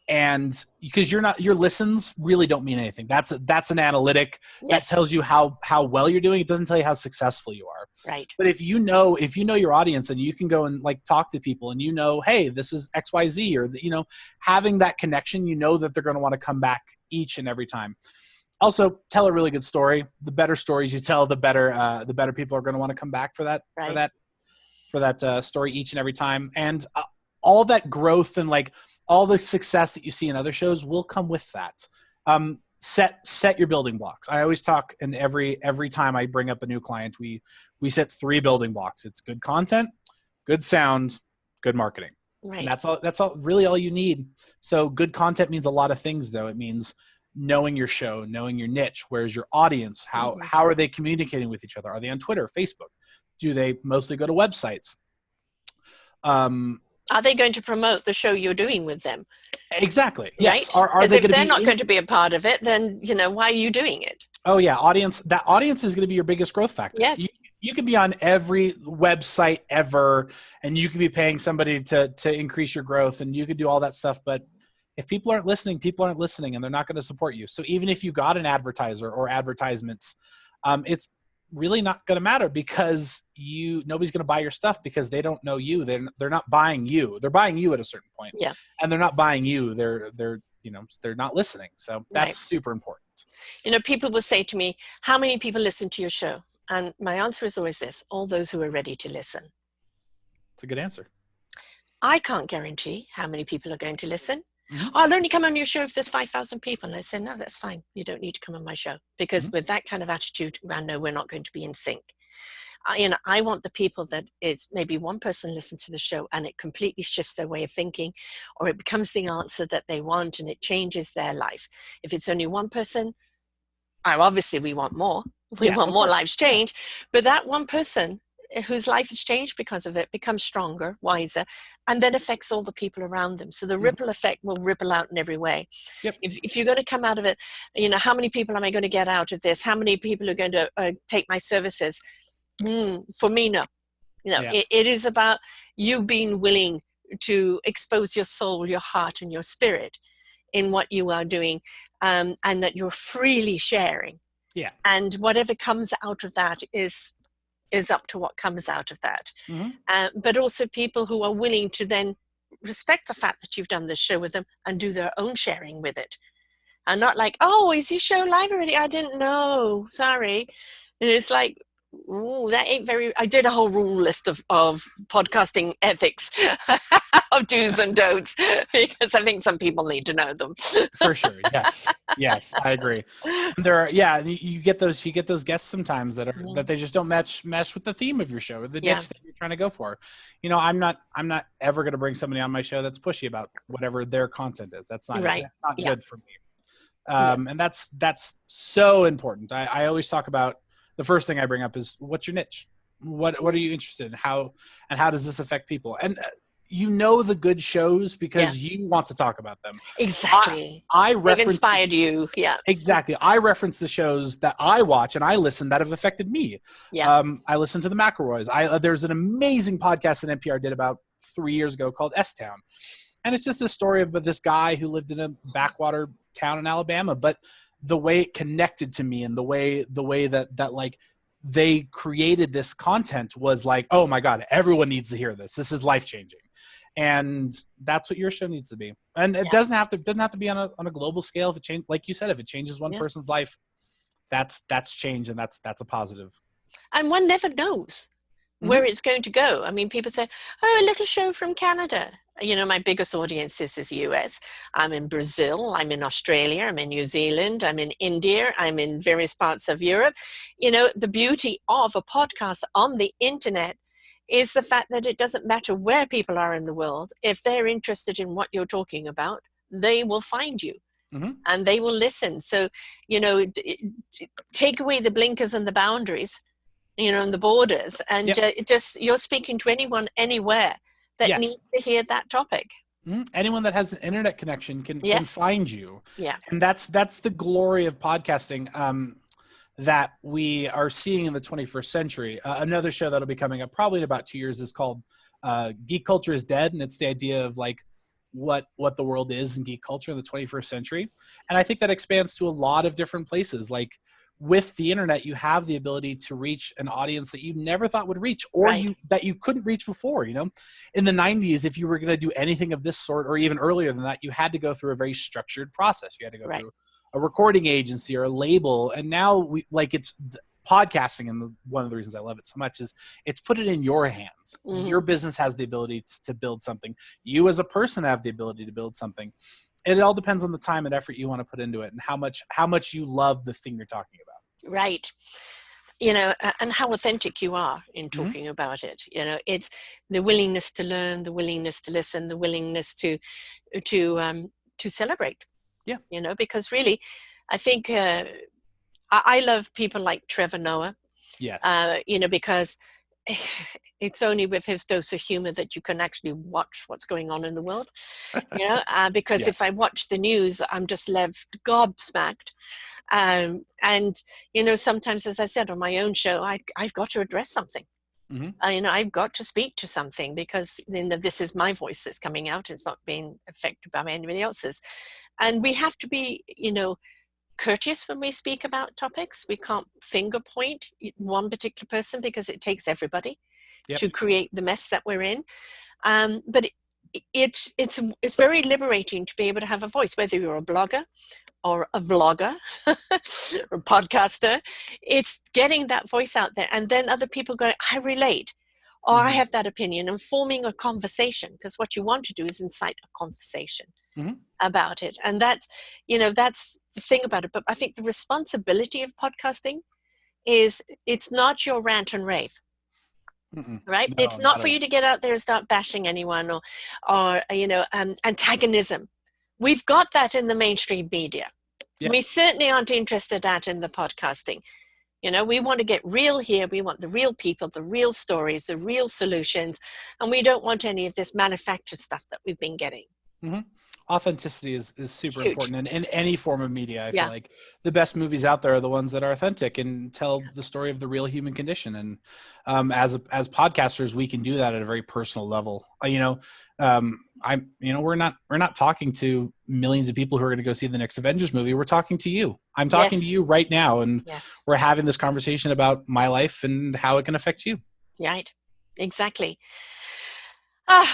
and because your listens really don't mean anything. That's an analytic that Yes. tells you how well you're doing. It doesn't tell you how successful you are. Right. But if you know your audience, and you can go and like talk to people, and hey, this is XYZ, or having that connection, that they're going to want to come back each and every time. Also, tell a really good story. The better stories you tell, the better people are going to want to come back for that Right. story each and every time. And all that growth and like all the success that you see in other shows will come with that. Set your building blocks. I always talk, and every time I bring up a new client, we set 3 building blocks. It's good content, good sound, good marketing. And Right. that's really all you need. So good content means a lot of things, though. It means knowing your show, knowing your niche. Where's your audience? How Mhm. are they communicating with each other? Are they on Twitter, Facebook? Do they mostly go to websites? Are they going to promote the show you're doing with them? Exactly. Right. Yes. Are Because they if going to they're be not going to be a part of it, then why are you doing it? Oh yeah, audience. That audience is going to be your biggest growth factor. Yes. You could be on every website ever, and you could be paying somebody to increase your growth, and you could do all that stuff. But if people aren't listening, and they're not going to support you. So even if you got an advertiser or advertisements, it's really not going to matter, because nobody's going to buy your stuff, because they don't know you. They're not buying you. They're buying you at a certain point, Yeah. and they're not buying you. They're not listening. So Right. that's super important. People will say to me, how many people listen to your show? And my answer is always this: all those who are ready to listen. It's a good answer. I can't guarantee how many people are going to listen. Mm-hmm. Oh, I'll only come on your show if there's 5,000 people. And I say, no, that's fine. You don't need to come on my show, because with that kind of attitude, I know we're not going to be in sync. I want the people that is maybe one person listens to the show and it completely shifts their way of thinking, or it becomes the answer that they want and it changes their life. If it's only one person, obviously we want more. We Yes, want of more course. lives changed, but that one person whose life has changed because of it becomes stronger, wiser, and then affects all the people around them. So the ripple effect will ripple out in every way. Yep. If you're going to come out of it, how many people am I going to get out of this? How many people are going to take my services? For me, no. Yeah. It is about you being willing to expose your soul, your heart, and your spirit in what you are doing, and that you're freely sharing. Yeah. And whatever comes out of that is is up to what comes out of that. Mm-hmm. But also people who are willing to then respect the fact that you've done this show with them and do their own sharing with it. And not like, oh, is your show live already? I didn't know. Sorry. And it's like, ooh, that ain't very. I did a whole rule list of podcasting ethics, of do's and don'ts, because I think some people need to know them. For sure. Yes. Yes, I agree. And there are, yeah, you get those guests sometimes that they just don't mesh with the theme of your show or the niche that you're trying to go for. You know, I'm not ever going to bring somebody on my show that's pushy about whatever their content is. That's not Right. That's not good for me. And that's so important. I always talk about, the first thing I bring up is, what's your niche? What are you interested in? How does this affect people? And you know the good shows because you want to talk about them. Exactly. I They've reference inspired you. Yeah. Exactly. I reference the shows that I watch and I listen that have affected me. Yeah. I listen to the McElroys. There's an amazing podcast that NPR did about 3 years ago called S-Town. And it's just the story of this guy who lived in a backwater town in Alabama, but the way it connected to me and the way that like they created this content was like, oh my God, everyone needs to hear this. This is life-changing. And that's what your show needs to be. And it doesn't have to be on a global scale. If it change, like you said, if it changes one person's life, that's change, and that's a positive. And one never knows where it's going to go. I mean, people say, oh, a little show from Canada. You know, my biggest audience is the US. I'm in Brazil, I'm in Australia, I'm in New Zealand, I'm in India, I'm in various parts of Europe. You know, the beauty of a podcast on the internet is the fact that it doesn't matter where people are in the world. If they're interested in what you're talking about, they will find you. And they will listen. So, you know, take away the blinkers and the boundaries, you know, and the borders, and just you're speaking to anyone, anywhere that needs to hear that topic. Anyone that has an internet connection can find you. Yeah. And that's the glory of podcasting that we are seeing in the 21st century. Another show that'll be coming up probably in about 2 years is called Geek Culture is Dead. And it's the idea of like what the world is in geek culture in the 21st century. And I think that expands to a lot of different places. Like with the internet, you have the ability to reach an audience that you never thought would reach, or that you couldn't reach before. You know, in the 90s, if you were going to do anything of this sort, or even earlier than that, you had to go through a very structured process. You had to go through a recording agency or a label. And now it's podcasting, and one of the reasons I love it so much is it's put it in your hands. Your business has the ability to build something. You as a person have the ability to build something. It all depends on the time and effort you want to put into it, and how much you love the thing you're talking about. Right. You know, and how authentic you are in talking about it. You know, it's the willingness to learn, the willingness to listen, the willingness to celebrate. Yeah. You know, because really, I think I love people like Trevor Noah. Yes. You know, because it's only with his dose of humor that you can actually watch what's going on in the world. You know, because if I watch the news, I'm just left gobsmacked. And, you know, sometimes, as I said on my own show, I've got to address something. You know, I've got to speak to something, because you know, this is my voice that's coming out. It's not being affected by anybody else's. And we have to be, you know, courteous when we speak about topics. We can't finger point one particular person, because it takes everybody to create the mess that we're in. But it's very liberating to be able to have a voice, whether you're a blogger or a vlogger or a podcaster. It's getting that voice out there, and then other people go, I relate, or I have that opinion, and forming a conversation, because what you want to do is incite a conversation about it. And that, you know, that's the thing about it. But I think the responsibility of podcasting is, it's not your rant and rave. Right? No, it's not for you to get out there and start bashing anyone, or you know, antagonism. We've got that in the mainstream media. We certainly aren't interested in the podcasting. You know, we want to get real here. We want the real people, the real stories, the real solutions, and we don't want any of this manufactured stuff that we've been getting. authenticity is super Huge. important in any form of media. I feel Yeah. like the best movies out there are the ones that are authentic and tell the story of the real human condition. And as podcasters, we can do that at a very personal level. We're not talking to millions of people who are going to go see the next Avengers movie. We're talking to you. I'm talking to Yes. you right now, and Yes. we're having this conversation about my life and how it can affect you. Right. Exactly.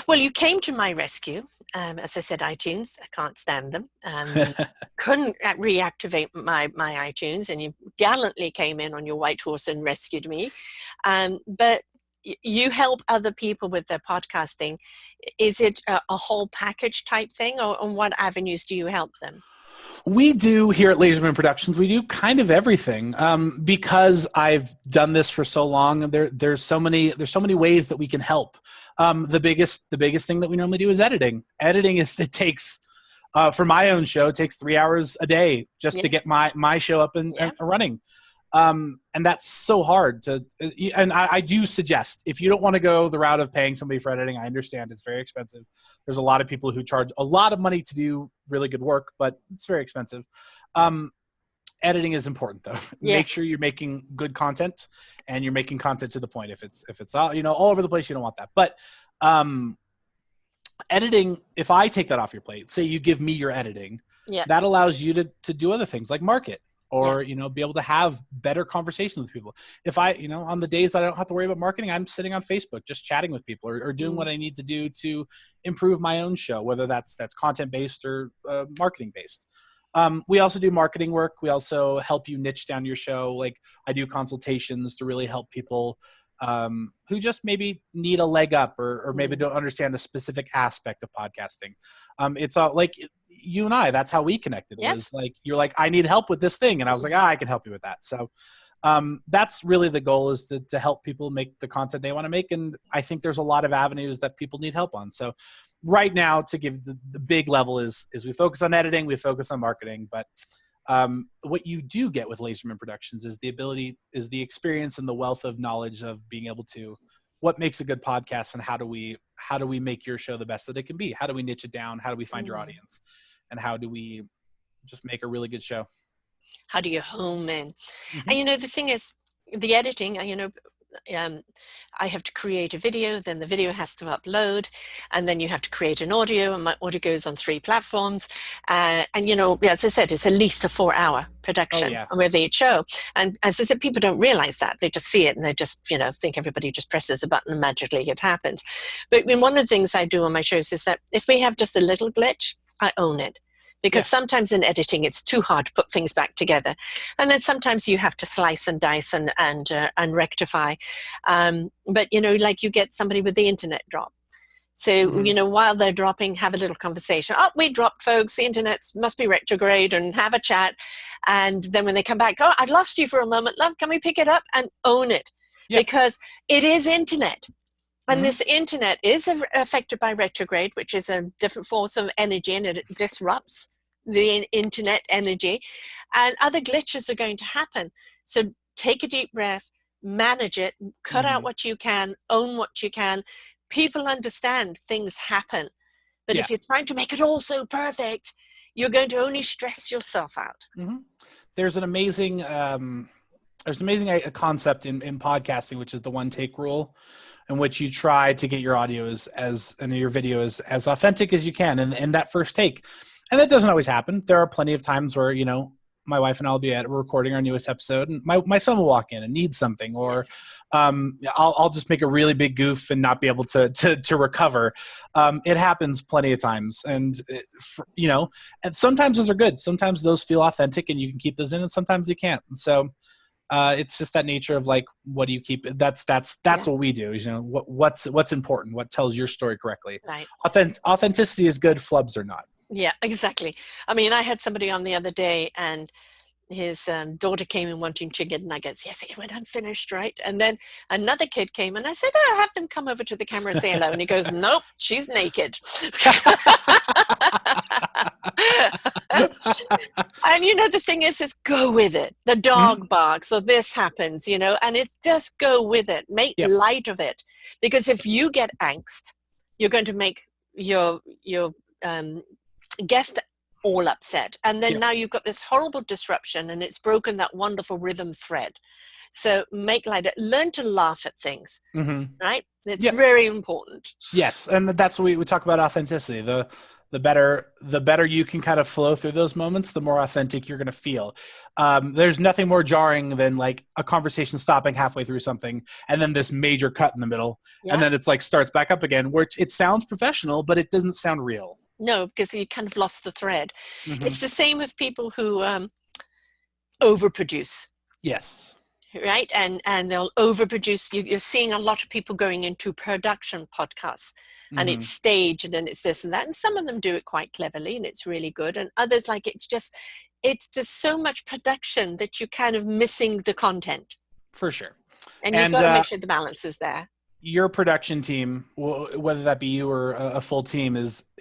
Well, you came to my rescue. As I said, iTunes, I can't stand them. Couldn't reactivate my iTunes, and you gallantly came in on your white horse and rescued me. But you help other people with their podcasting. Is it a whole package type thing, or on what avenues do you help them? We do here at Lazerman Productions. We do kind of everything because I've done this for so long. There's so many ways that we can help. The biggest thing that we normally do is editing. It takes for my own show, it takes 3 hours a day just to get Yes. my show up and Yeah. running. And that's so hard to, and I do suggest, if you don't want to go the route of paying somebody for editing, I understand it's very expensive. There's a lot of people who charge a lot of money to do really good work, but it's very expensive. Editing is important though. Make Yes. sure you're making good content and you're making content to the point. If it's all, all over the place, you don't want that. But, editing, if I take that off your plate, say you give me your editing, Yeah. that allows you to do other things like market or, be able to have better conversations with people. If I, on the days that I don't have to worry about marketing, I'm sitting on Facebook, just chatting with people or doing what I need to do to improve my own show, whether that's content-based or marketing-based. We also do marketing work. We also help you niche down your show. Like I do consultations to really help people who just maybe need a leg up or maybe don't understand a specific aspect of podcasting. It's all like you and I, that's how we connected. It was like, you're like, I need help with this thing. And I was like, I can help you with that. So that's really the goal, is to help people make the content they want to make. And I think there's a lot of avenues that people need help on. So right now, to give the big level is we focus on editing, we focus on marketing, but what you do get with Lazerman Productions is the experience and the wealth of knowledge of being able to, what makes a good podcast and how do we make your show the best that it can be? How do we niche it down? How do we find your audience? And how do we just make a really good show? How do you home in? Mm-hmm. And the thing is, the editing, I have to create a video, then the video has to upload, and then you have to create an audio, and my audio goes on 3 platforms. And as I said, it's at least a 4-hour production with each show. And as I said, people don't realize that. They just see it and they just, think everybody just presses a button and magically it happens. But one of the things I do on my shows is that if we have just a little glitch, I own it. Because sometimes in editing, it's too hard to put things back together. And then sometimes you have to slice and dice and rectify. But, like you get somebody with the internet drop. So, while they're dropping, have a little conversation. Oh, we dropped, folks. The internet must be retrograde, and have a chat. And then when they come back, oh, I've lost you for a moment. Love, can we pick it up and own it? Yeah. Because it is internet. And this internet is affected by retrograde, which is a different force of energy, and it disrupts the internet energy. And other glitches are going to happen. So take a deep breath, manage it, cut out what you can, own what you can. People understand things happen. But if you're trying to make it all so perfect, you're going to only stress yourself out. There's an amazing concept in podcasting, which is the one take rule, in which you try to get your audio and your video as authentic as you can in that first take. And that doesn't always happen. There are plenty of times where, my wife and I'll be recording our newest episode, and my son will walk in and need something, or I'll just make a really big goof and not be able to recover. It happens plenty of times, and and sometimes those are good. Sometimes those feel authentic and you can keep those in, and sometimes you can't. And so it's just that nature of like, what do you keep? That's what we do. Is, what's important, what tells your story correctly. Right. Authenticity is good. Flubs are not. Yeah, exactly. I mean, I had somebody on the other day, and his daughter came in wanting chicken nuggets. Yes, it went unfinished, right? And then another kid came, and I said, "Oh, have them come over to the camera and say hello." And he goes, "Nope, she's naked." And the thing is go with it. The dog barks, or this happens, and it's just go with it. Make light of it, because if you get angst, you're going to make your guest all upset. And then Yeah. now you've got this horrible disruption and it's broken that wonderful rhythm thread. So make light, learn to laugh at things, Mm-hmm. right? It's Yep. very important. Yes, and that's what we talk about authenticity. The better you can kind of flow through those moments, the more authentic you're going to feel. There's nothing more jarring than like a conversation stopping halfway through something, and then this major cut in the middle, and Yeah. then it's like starts back up again, where it sounds professional, but it doesn't sound real. No, because you kind of lost the thread. Mm-hmm. It's the same with people who overproduce. Yes. Right, and they'll overproduce. You're seeing a lot of people going into production podcasts, and Mm-hmm. it's staged and it's this and that, and some of them do it quite cleverly and it's really good, and others, like, it's just so much production that you're kind of missing the content, For sure. and you've And got to make sure the balance is there. your production team, whether that be you or a full team,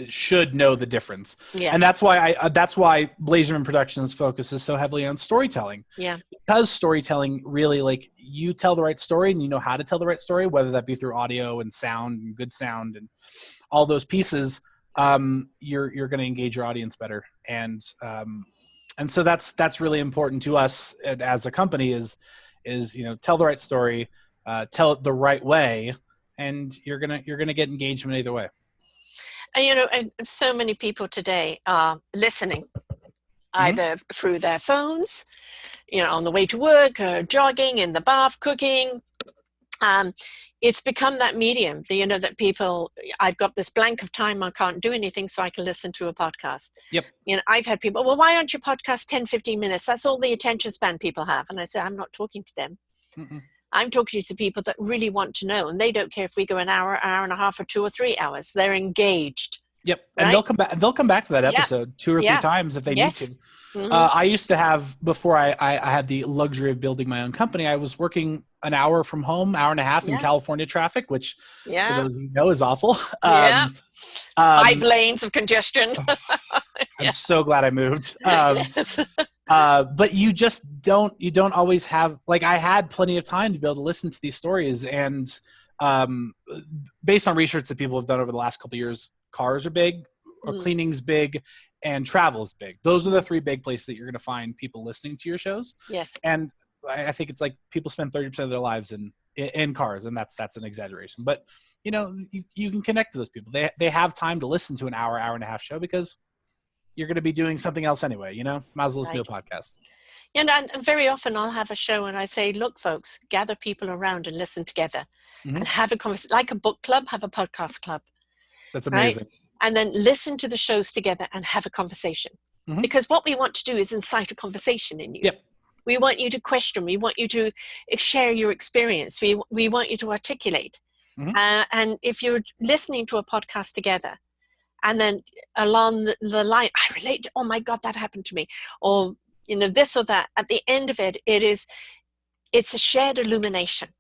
should know the difference. Yeah. And that's why that's why Lazerman Productions focuses so heavily on storytelling. Yeah. Because storytelling really, like, you tell the right story and you know how to tell the right story, whether that be through audio and sound and good sound and all those pieces. You're going to engage your audience better, and so that's really important to us as a company. Is tell the right story. Tell it the right way, and you're gonna get engagement either way. And and so many people today are listening Mm-hmm. either through their phones, on the way to work, or jogging, in the bath, cooking. It's become that medium, that people, I've got this blank of time, I can't do anything, so I can listen to a podcast. Yep. I've had people, well, why aren't your podcast 10, 15 minutes? That's all the attention span people have. And I say, I'm not talking to them. Mm-mm. I'm talking to people that really want to know, and they don't care if we go an hour and a half, or 2 or 3 hours. They're engaged. Yep. Right? And they'll come back to that Yeah. episode 2 or 3 times if they Yes. need to. Mm-hmm. I used to have, before I had the luxury of building my own company, I was working an hour from home, hour and a half in California traffic, which for those of you know is awful. 5 lanes of congestion. I'm so glad I moved. Yes. But you don't always have, like, I had plenty of time to be able to listen to these stories, and based on research that people have done over the last couple of years, cars are big, or cleaning's big, and travel's big. Those are the 3 big places that you're going to find people listening to your shows. Yes. And I think it's like people spend 30% of their lives in cars, and that's an exaggeration. But you can connect to those people. They have time to listen to an hour and a half show because you're going to be doing something else anyway. Might as well listen to a podcast. And very often I'll have a show and I say, look, folks, gather people around and listen together, and have a conversation, like a book club, have a podcast club. That's amazing. Right? And then listen to the shows together and have a conversation. Because what we want to do is incite a conversation in you. Yep. We want you to question. We want you to share your experience. We want you to articulate. And if you're listening to a podcast together, and then along the line, I relate to, oh my God, that happened to me. Or, this or that. At the end of it, it's a shared illumination,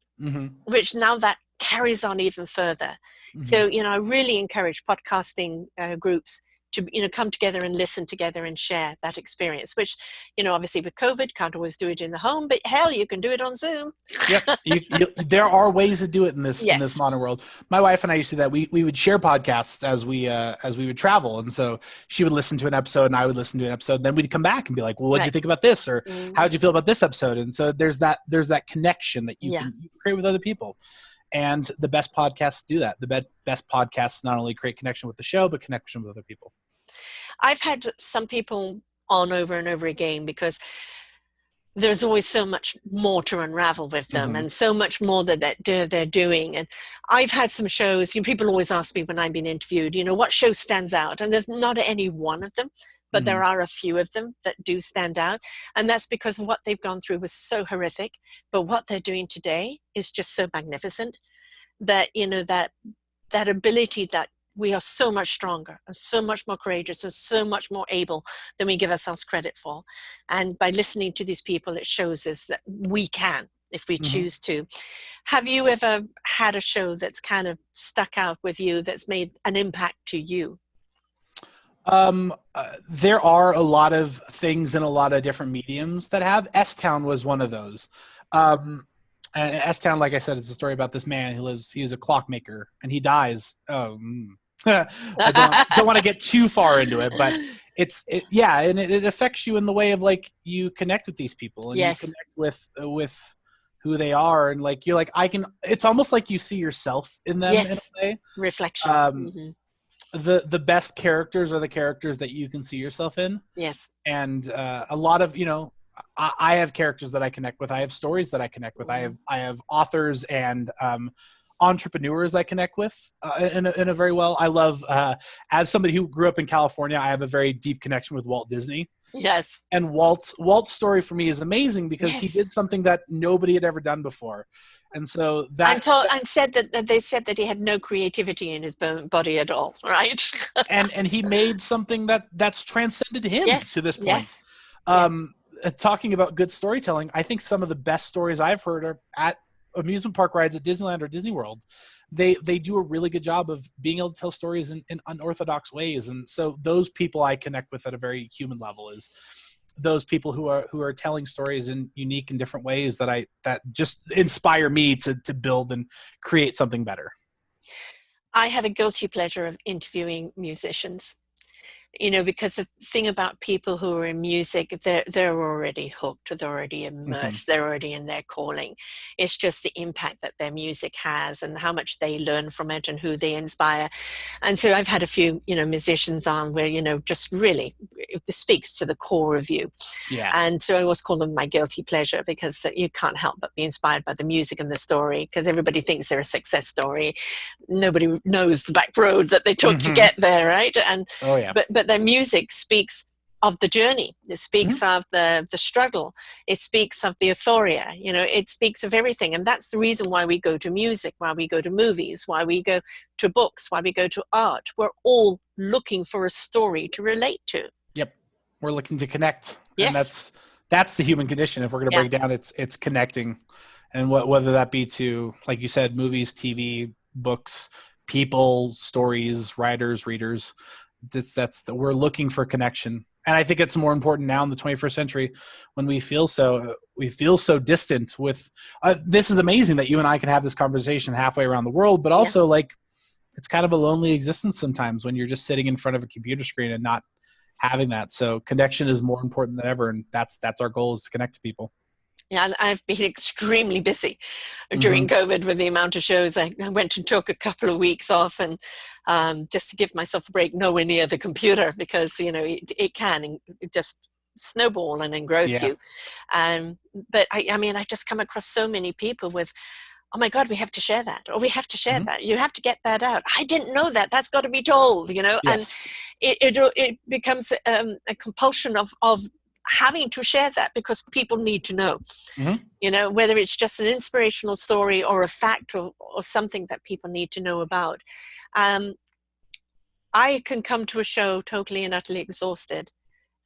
which now that carries on even further. So, I really encourage podcasting groups to, come together and listen together and share that experience, which, obviously with COVID, can't always do it in the home, but hell, you can do it on Zoom. Yep. There are ways to do it in this modern world. My wife and I used to do that. We would share podcasts as we would travel. And so she would listen to an episode and I would listen to an episode. And then we'd come back and be like, well, what'd you think about this? Or how did you feel about this episode? And so there's that connection that you can create with other people. And the best podcasts do that. The best podcasts not only create connection with the show, but connection with other people. I've had some people on over and over again because there's always so much more to unravel with them and so much more that they're doing. And I've had some shows, people always ask me when I'm being interviewed, what show stands out? And there's not any one of them, but there are a few of them that do stand out. And that's because what they've gone through was so horrific, but what they're doing today is just so magnificent that, that ability that we are so much stronger and so much more courageous and so much more able than we give ourselves credit for. And by listening to these people, it shows us that we can, if we choose to. Have you ever had a show that's kind of stuck out with you, that's made an impact to you? There are a lot of things in a lot of different mediums that have. S-Town was one of those. And S-Town, like I said, is a story about this man who he's a clockmaker, and he dies. I don't want to get too far into it, but yeah, and it affects you in the way of like you connect with these people and you Yes. connect with who they are, and like you're like it's almost like you see yourself in them in Yes. a way. Reflection. Um, the best characters are the characters that you can see yourself in, Yes. and a lot of I have characters that I connect with. I have stories that I connect with. Mhm. I have authors and entrepreneurs I connect with in a very well. I love as somebody who grew up in California, I have a very deep connection with Walt Disney. Yes. And Walt's story for me is amazing because he Yes. did something that nobody had ever done before, and so I'm that told and said that they said that he had no creativity in his body at all, right? and he made something that's transcended him Yes. to this point. Yes. Yes. Talking about good storytelling, I think some of the best stories I've heard are at amusement park rides at Disneyland or Disney World. They do a really good job of being able to tell stories in unorthodox ways, and so those people I connect with at a very human level is those people who are telling stories in unique and different ways that just inspire me to build and create something better. I have a guilty pleasure of interviewing musicians. Because the thing about people who are in music, they're already hooked, they're already Mm-hmm. immersed, they're already in their calling. It's just the impact that their music has and how much they learn from it and who they inspire. And so I've had a few, musicians on where, just really it speaks to the core of you. Yeah. And so I always call them my guilty pleasure because you can't help but be inspired by the music and the story, because everybody thinks they're a success story. Nobody knows the back road that they took to Mm-hmm. get there, right? And Oh yeah. but their music speaks of the journey. It speaks Mm-hmm. of the struggle. It speaks of the euphoria. It speaks of everything. And that's the reason why we go to music, why we go to movies, why we go to books, why we go to art. We're all looking for a story to relate to. Yep. We're looking to connect, and Yes. that's the human condition. If we're going to Yeah. break down, it's connecting, and whether that be to, like you said, movies, TV, books, people, stories, writers, readers. We're looking for connection, and I think it's more important now in the 21st century when we feel so distant. With this is amazing that you and I can have this conversation halfway around the world, but Yeah. also like it's kind of a lonely existence sometimes when you're just sitting in front of a computer screen and not having that. So connection is more important than ever, and that's our goal, is to connect to people. Yeah, and I've been extremely busy Mm-hmm. during COVID with the amount of shows. I went and took a couple of weeks off, and just to give myself a break, nowhere near the computer, because it can just snowball and engross Yeah. you. But I mean, I just come across so many people with, oh my God, we have to share that, or we have to share Mm-hmm. that. You have to get that out. I didn't know that. That's got to be told. And Yes. it becomes a compulsion of having to share that because people need to know. Mm-hmm. Whether it's just an inspirational story or a fact or something that people need to know about. Um, I can come to a show totally and utterly exhausted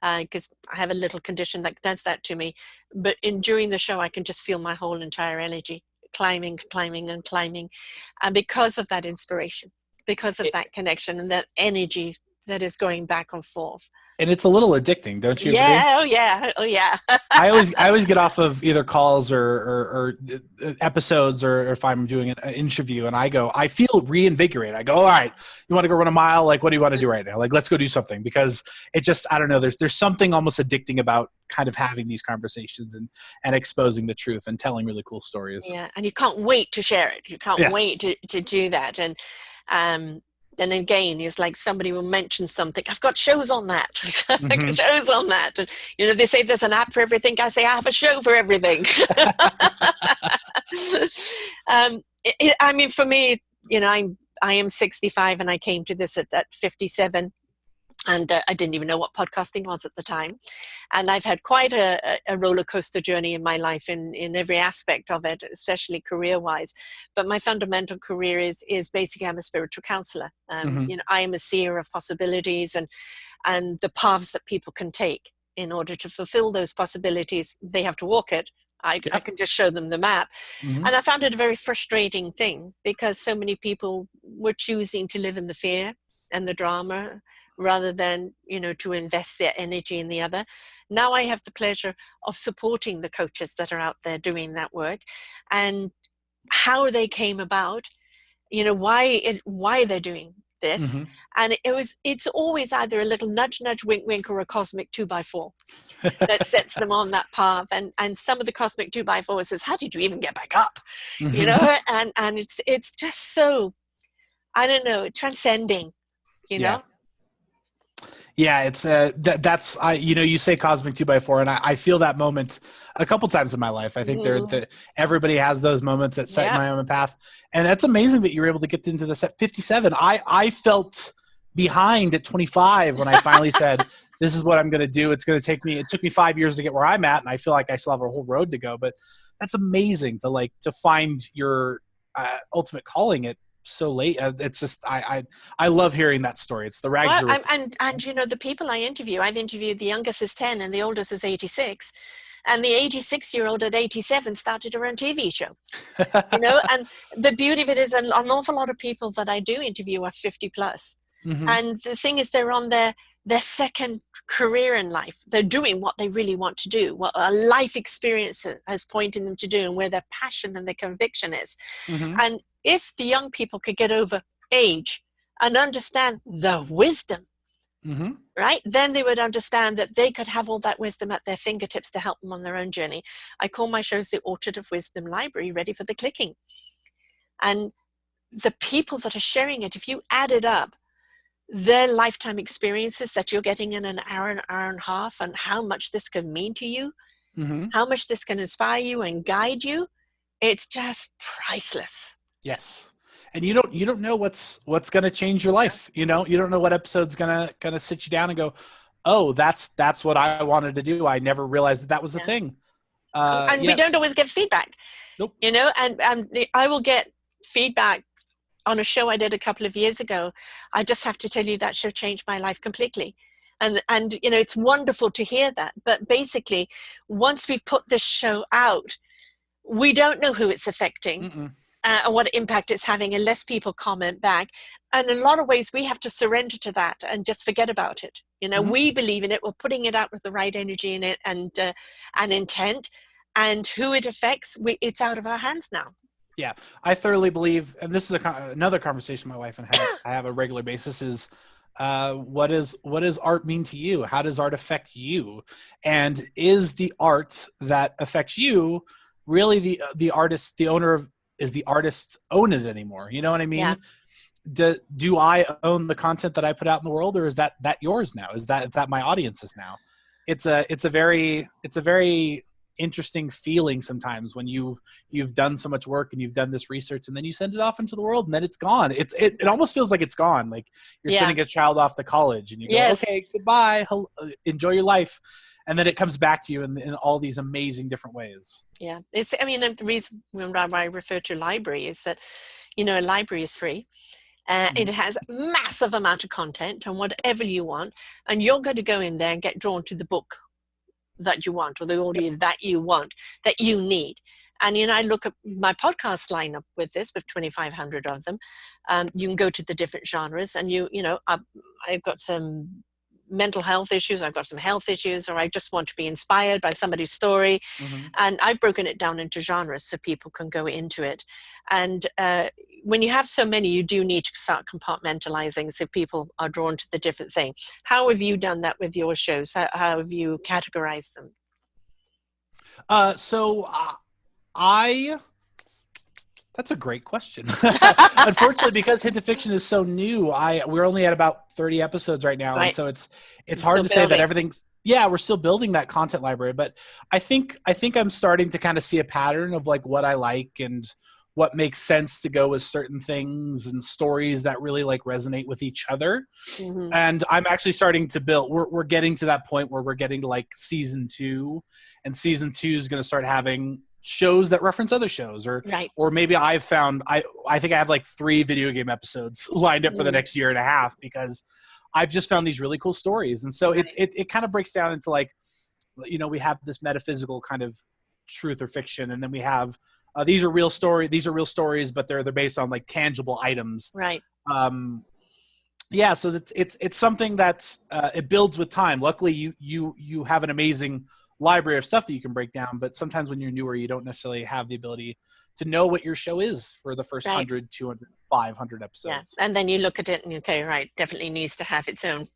because I have a little condition that does that to me. But during the show, I can just feel my whole entire energy climbing, climbing, and climbing. And because of that inspiration, because of It, that connection and that energy that is going back and forth. and it's a little addicting, don't you agree? Yeah, oh yeah, oh yeah. I always get off of either calls or episodes, or if I'm doing an interview and I feel reinvigorated. I go, all right, you want to go run a mile? Like, what do you want to do right now? Like, let's go do something, because it just, I don't know, there's something almost addicting about kind of having these conversations and exposing the truth and telling really cool stories. Yeah, and you can't wait to share it. You can't wait Yes. to do that. And um, then again, it's like somebody will mention something. I've got shows on that. I got Mm-hmm. shows on that. And, they say there's an app for everything. I say I have a show for everything. I mean, for me, I am 65 and I came to this at 57. And I didn't even know what podcasting was at the time. And I've had quite a roller coaster journey in my life in every aspect of it, especially career wise. But my fundamental career is basically I'm a spiritual counselor. Mm-hmm. I am a seer of possibilities and the paths that people can take. In order to fulfill those possibilities, they have to walk it. I Yep. can just show them the map. Mm-hmm. And I found it a very frustrating thing because so many people were choosing to live in the fear and the drama rather than, to invest their energy in the other. Now I have the pleasure of supporting the coaches that are out there doing that work and how they came about, why they're doing this. Mhm. And it's always either a little nudge, nudge, wink, wink, or a cosmic 2x4 that sets them on that path. And some of the cosmic 2x4 says, how did you even get back up? You Mhm. know, and it's just so, I don't know, transcending, you Yeah. know? Yeah, it's that's you say cosmic 2x4, and I feel that moment a couple times in my life. I think everybody has those moments that set Yeah. my own path, and that's amazing that you were able to get into this at 57. I felt behind at 25 when I finally said, "This is what I'm going to do." It's going to take me. It took me 5 years to get where I'm at, and I feel like I still have a whole road to go. But that's amazing to find your ultimate calling at so late. It's just I love hearing that story. It's the rags Well, to riches. and you know, the people I interview, I've interviewed the youngest is 10 and the oldest is 86. And the 86-year-old at 87 started her own TV show, you know? And the beauty of it is an awful lot of people that I do interview are 50 plus. Hmm. And the thing is, they're on their second career in life. They're doing what they really want to do, what a life experience has pointed them to do, and where their passion and their conviction is. Hmm. And if the young people could get over age and understand the wisdom, Hmm. right, then they would understand that they could have all that wisdom at their fingertips to help them on their own journey. I call my shows the Orchard of Wisdom Library, ready for the clicking. And the people that are sharing it, if you add it up, their lifetime experiences that you're getting in an hour and a half, and how much this can mean to you, Hmm. how much this can inspire you and guide you, it's just priceless. Yes. And you don't know what's going to change your life. You don't know what episode's gonna sit you down and go, oh, that's what I wanted to do. I never realized that was the Yeah. thing. And we don't Yes. always get feedback, Nope. you know, and I will get feedback on a show I did a couple of years ago. I just have to tell you that show changed my life completely. And you know, it's wonderful to hear that. But basically, once we've put this show out, we don't know who it's affecting Mm-mm. and what impact it's having unless people comment back. And in a lot of ways, we have to surrender to that and just forget about it. You know, Hmm. we believe in it. We're putting it out with the right energy in it and intent. And who it affects, it's out of our hands now. Yeah, I thoroughly believe, and this is another conversation my wife and I have a regular basis is, what does art mean to you? How does art affect you? And is the art that affects you really the artist, the owner of, is the artist own it anymore? You know what I Yeah. mean? Do I own the content that I put out in the world, or is that yours now? Is that my audience's now? It's a very interesting feeling sometimes when you've done so much work and you've done this research, and then you send it off into the world and then it's gone. It almost feels like it's gone. Like you're Yeah. sending a child off to college and you go, Yes. okay, goodbye, enjoy your life, and then it comes back to you in all these amazing different ways. Yeah. I mean, the reason why I refer to library is that, you know, a library is free. It Mhm. has massive amount of content and whatever you want, and you're going to go in there and get drawn to the book that you want, or the Yep. audio that you want, that you need. And you know, I look at my podcast lineup with 2,500 of them. You can go to the different genres, and you know, I've got some mental health issues, I've got some health issues, or I just want to be inspired by somebody's story. Mhm. And I've broken it down into genres so people can go into it. And when you have so many, you do need to start compartmentalizing so people are drawn to the different thing. How have you done that with your shows? How have you categorized them? So I That's a great question. Unfortunately, because Hit to Fiction is so new, we're only at about 30 episodes right now, and Right. so it's You're hard still to say that building. everything's. Yeah, we're still building that content library, but I think I'm starting to kind of see a pattern of like what I like and what makes sense to go with certain things and stories that really like resonate with each other. Hmm. And I'm actually starting to build. We're getting to that point where we're getting to like season 2, and season 2 is going to start having shows that reference other shows, or Right. maybe I think I have like 3 video game episodes lined up for the Mm. next year and a half because I've just found these really cool stories. And so it Right. it kind of breaks down into like, we have this metaphysical kind of truth or fiction, and then we have these are real stories, but they're based on like tangible items. Right. um yeah, so it's something that's it builds with time. Luckily you have an amazing library of stuff that you can break down, but sometimes when you're newer you don't necessarily have the ability to know what your show is for the first Right. 100, 200 500 Yeah. episodes. And then you look at it and, okay, right, definitely needs to have its own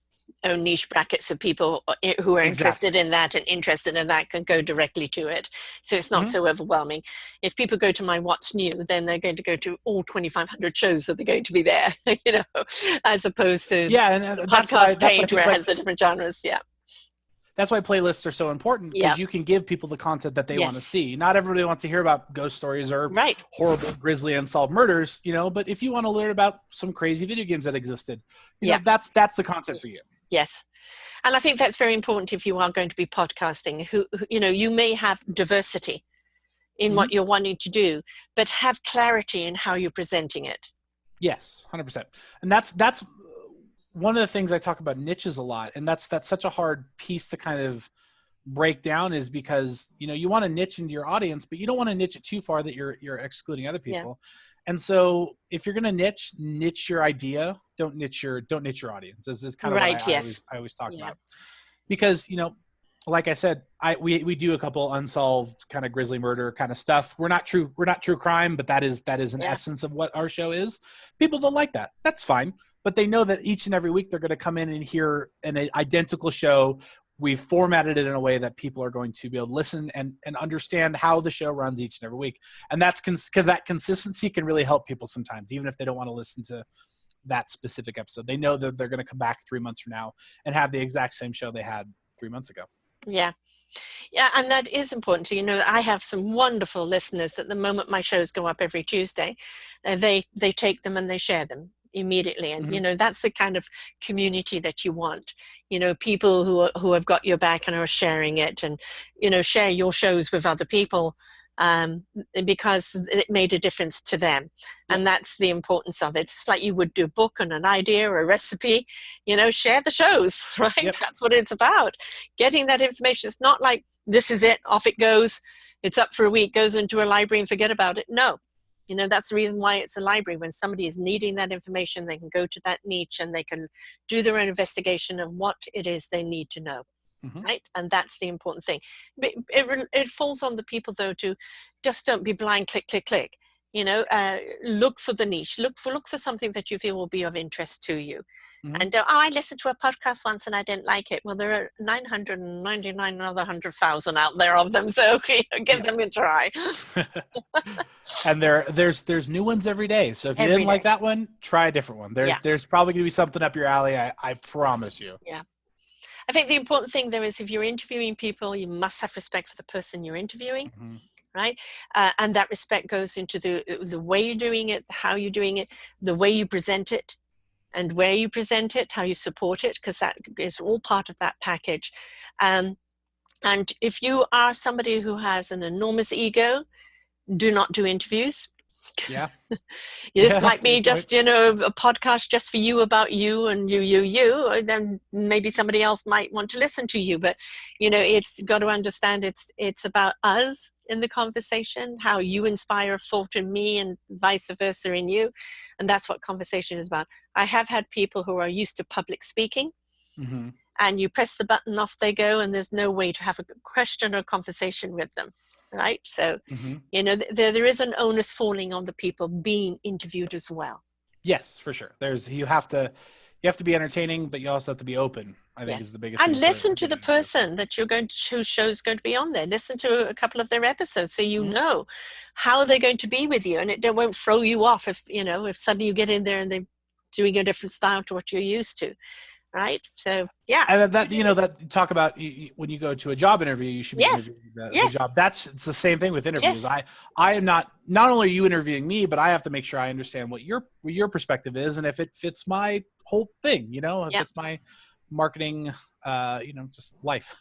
niche bracket, so people who are Exactly. interested in that and interested in that can go directly to it, so it's not Hmm. so overwhelming. If people go to my what's new, then they're going to go to all 2,500 shows that are going to be there, as opposed to Yeah, and the that's why podcast page where things it like has the different genres. Yeah. that's why playlists are so important, Yeah. because you can give people the content that they want to Yes. see. Not everybody wants to hear about ghost stories or Right. horrible, grisly, unsolved murders, but if you want to learn about some crazy video games that existed, Yeah. that's the content for you. Yes. And I think that's very important if you are going to be podcasting. You may have diversity in Mhm. what you're wanting to do, but have clarity in how you're presenting it. Yes, 100%. And that's one of the things I talk about niches a lot, and that's such a hard piece to kind of break down, is because you want to niche into your audience, but you don't want to niche it too far that you're excluding other Yeah. people. And so if you're going to niche your idea, don't niche your audience. This is kind of what Right. I Yes. always talk Yeah. about, because like I said, we do a couple unsolved kind of grisly murder kind of stuff. We're not true crime, but that is an Yeah. essence of what our show is. People don't like that. That's fine, but they know that each and every week they're going to come in and hear an identical show. We've formatted it in a way that people are going to be able to listen and understand how the show runs each and every week. And that's because that consistency can really help people sometimes, even if they don't want to listen to that specific episode. They know that they're going to come back 3 months from now and have the exact same show they had 3 months ago. Yeah. Yeah, and that is important to I have some wonderful listeners that the moment my shows go up every Tuesday, they take them and they share them immediately, and Mm-hmm. that's the kind of community that you want. People who have got your back and are sharing it, and share your shows with other people, because it made a difference to them. Yep. And that's the importance of it. It's like you would do a book and an idea or a recipe, share the shows, right? Yep. That's what it's about. Getting that information. It's not like this is it, off it goes, it's up for a week, goes into a library and forget about it. No. That's the reason why it's a library. When somebody is needing that information, they can go to that niche and they can do their own investigation of what it is they need to know. Mm-hmm. Right? And that's the important thing. But it falls on the people, though, to just don't be blind, click, click, click. Look for the niche. Look for something that you feel will be of interest to you. Mm-hmm. And I listened to a podcast once and I didn't like it. Well, there are 999 another 100,000 out there of them, so give them a try. And there's new ones every day. So if you didn't like that one, try a different one. There's probably going to be something up your alley. I promise you. Yeah. I think the important thing there is, if you're interviewing people, you must have respect for the person you're interviewing. Mm-hmm. Right? And that respect goes into the way you're doing it, how you're doing it, the way you present it, and where you present it, how you support it, because that is all part of that package. And if you are somebody who has an enormous ego, do not do interviews. Yeah. This might be just, a podcast just for you, about you and you, and then maybe somebody else might want to listen to you. But, it's got to understand it's about us in the conversation, how you inspire thought in me and vice versa in you. And that's what conversation is about. I have had people who are used to public speaking. Mm-hmm. And you press the button, off they go, and there's no way to have a question or conversation with them, right? So, mm-hmm. There is an onus falling on the people being interviewed as well. Yes, for sure. You have to be entertaining, but you also have to be open. I think is the biggest thing. And listen to the person that whose show's going to be on there. Listen to a couple of their episodes, so you know how they're going to be with you, and it won't throw you off if suddenly you get in there and they're doing a different style to what you're used to. Right. So, yeah. And that talk about when you go to a job interview, you should be interviewing the job. It's the same thing with interviews. Yes. I am not only are you interviewing me, but I have to make sure I understand what your perspective is. And if it fits my whole thing, if it's my marketing, just life.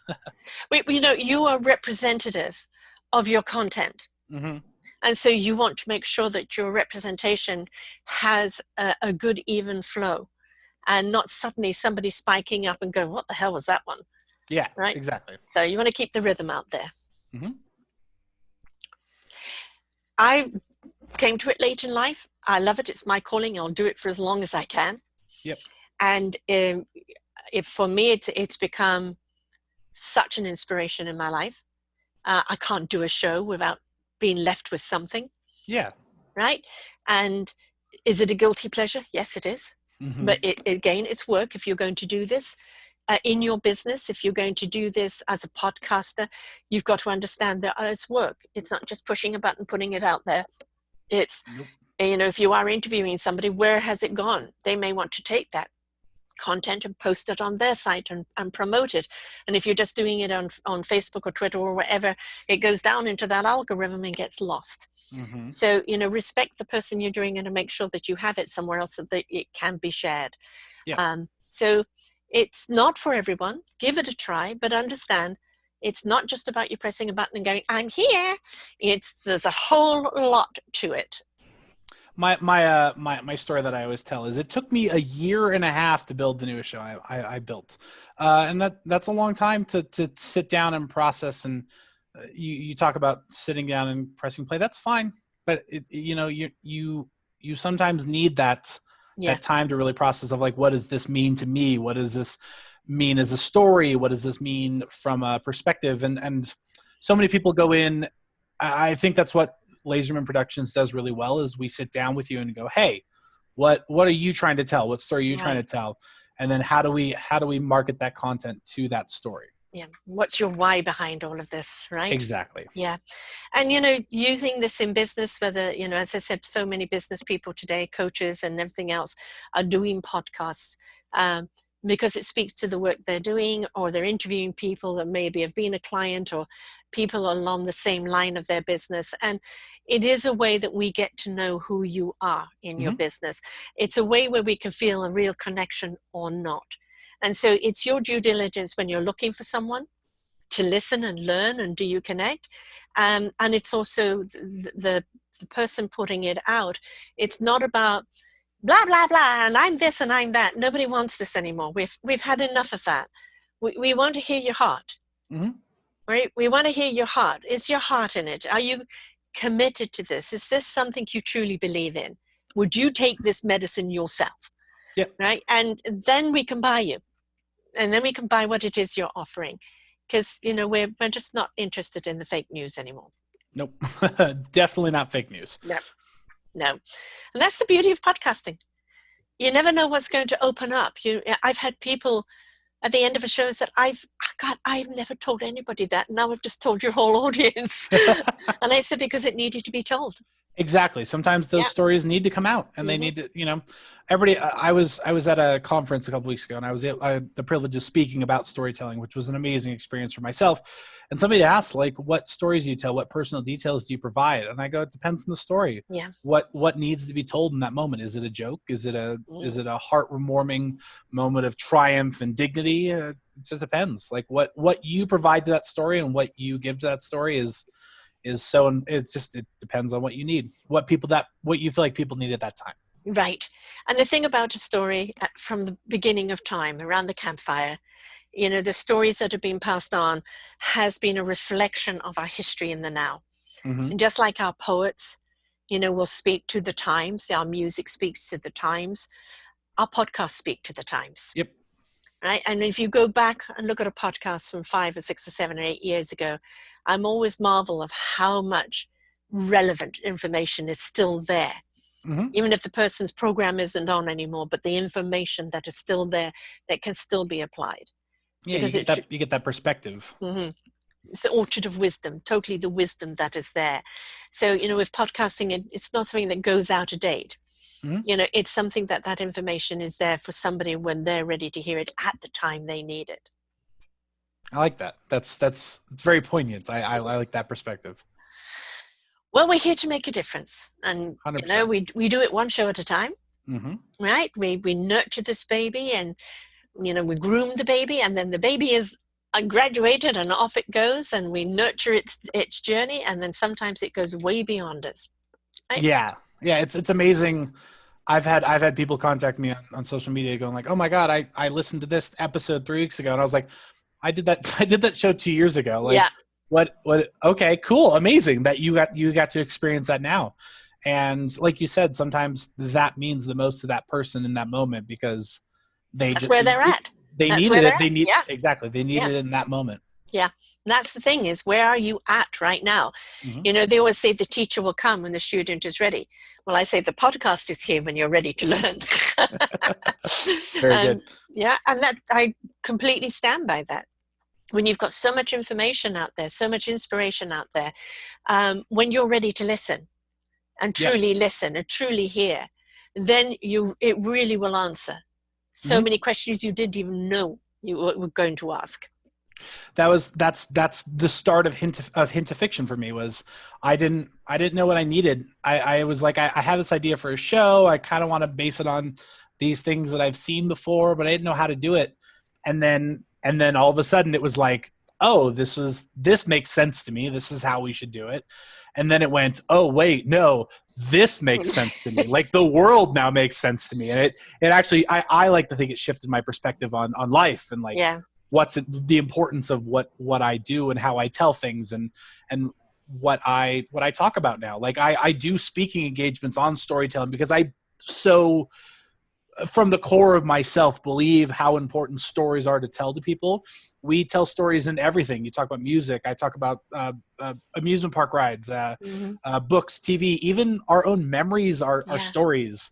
You are representative of your content. Mm-hmm. And so you want to make sure that your representation has a good, even flow. And not suddenly somebody spiking up and going, what the hell was that one? Yeah, right. Exactly. So you want to keep the rhythm out there. Mm-hmm. I came to it late in life. I love it. It's my calling. I'll do it for as long as I can. Yep. And for me, it's become such an inspiration in my life. I can't do a show without being left with something. Yeah. Right. And Is it a guilty pleasure? Yes, it is. Mm-hmm. But again, it's work. If you're going to do this in your business, if you're going to do this as a podcaster, you've got to understand that it's work. It's not just pushing a button, putting it out there. It's, Nope. if you are interviewing somebody, where has it gone? They may want to take that content and post it on their site and promote it. And if you're just doing it on Facebook or Twitter or whatever, it goes down into that algorithm and gets lost. Mm-hmm. So, respect the person you're doing it and make sure that you have it somewhere else so that it can be shared. Yeah. So it's not for everyone. Give it a try, but understand it's not just about you pressing a button and going, I'm here. There's a whole lot to it. My story that I always tell is it took me a year and a half to build the newest show I built, and that's a long time to sit down and process. And you talk about sitting down and pressing play. That's fine, but you sometimes need that time to really process of like, what does this mean to me? What does this mean as a story? What does this mean from a perspective? And so many people go in. I think that's what Lazerman Productions does really well is we sit down with you and go, hey, what are you trying to tell? What story are you trying to tell? And then how do we market that content to that story? Yeah. What's your why behind all of this, right? Exactly. Yeah. And, using this in business, whether, as I said, so many business people today, coaches and everything else are doing podcasts because it speaks to the work they're doing, or they're interviewing people that maybe have been a client or people along the same line of their business. And it is a way that we get to know who you are in your business. It's a way where we can feel a real connection or not. And so it's your due diligence when you're looking for someone to listen and learn, and do you connect? And it's also the person putting it out. It's not about blah, blah, blah, and I'm this and I'm that. Nobody wants this anymore. We've had enough of that. We want to hear your heart, right? We want to hear your heart. Is your heart in it? Are you committed to this? Is this something you truly believe in? Would you take this medicine yourself? Yep. Right? And then we can buy you. And then we can buy what it is you're offering. Because, we're just not interested in the fake news anymore. Nope. Definitely not fake news. No. And that's the beauty of podcasting. You never know what's going to open up. I've had people at the end of a show that I've never told anybody that. Now I've just told your whole audience. And I said, because it needed to be told. Exactly. Sometimes those stories need to come out, and they need to, everybody. I was at a conference a couple weeks ago, and I had the privilege of speaking about storytelling, which was an amazing experience for myself. And somebody asked, like, what stories do you tell? What personal details do you provide? And I go, it depends on the story. Yeah. What needs to be told in that moment? Is it a joke? Is it a heart-warming moment of triumph and dignity? It just depends. Like what you provide to that story and what you give to that story is so, it depends on what you need, what you feel like people need at that time. Right. And the thing about a story from the beginning of time, around the campfire, the stories that have been passed on has been a reflection of our history in the now. And just like our poets, will speak to the times, our music speaks to the times, our podcasts speak to the times. Yep. Right. And if you go back and look at a podcast from 5 or 6 or 7 or 8 years ago, I'm always marvel of how much relevant information is still there. Even if the person's program isn't on anymore, but the information that is still there that can still be applied. Yeah, because you get that perspective. It's the orchard of wisdom, totally the wisdom that is there. So, with podcasting, it's not something that goes out of date. It's something that information is there for somebody when they're ready to hear it at the time they need it. I like that. It's very poignant. I like that perspective. Well, we're here to make a difference, and 100%. we do it one show at a time. Right? We nurture this baby, and we groom the baby, and then the baby is graduated and off it goes, and we nurture its journey, and then sometimes it goes way beyond us. Right? Yeah, it's amazing. I've had people contact me on social media going like, oh my God, I listened to this episode 3 weeks ago, and I was like, I did that show 2 years ago. Like, what? Okay, cool. Amazing that you got to experience that now. And like you said, sometimes that means the most to that person in that moment because that's where they're at. They needed it. They need exactly. They needed it in that moment. Yeah. And that's the thing, is where are you at right now? Mm-hmm. You know, they always say the teacher will come when the student is ready. Well, I say the podcast is here when you're ready to learn. Very good. And yeah, and that I completely stand by that. When you've got so much information out there, so much inspiration out there, when you're ready to listen and Yep. truly listen and truly hear, then it really will answer so Mm-hmm. many questions you didn't even know you were going to ask. That's the start of hint of fiction for me. Was I didn't know what I needed. I was like, I had this idea for a show. I kind of want to base it on these things that I've seen before, but I didn't know how to do it. And then all of a sudden it was like, oh, this makes sense to me. This is how we should do it. And then it went, oh wait, no, this makes sense to me. Like the world now makes sense to me. And it actually, I like to think it shifted my perspective on life, and like Yeah. the importance of what I do and how I tell things, and what I talk about now. Like I do speaking engagements on storytelling because I so from the core of myself believe how important stories are to tell to people. We tell stories in everything. You talk about music. I talk about amusement park rides, Mm-hmm. books, TV, even our own memories are Yeah. stories.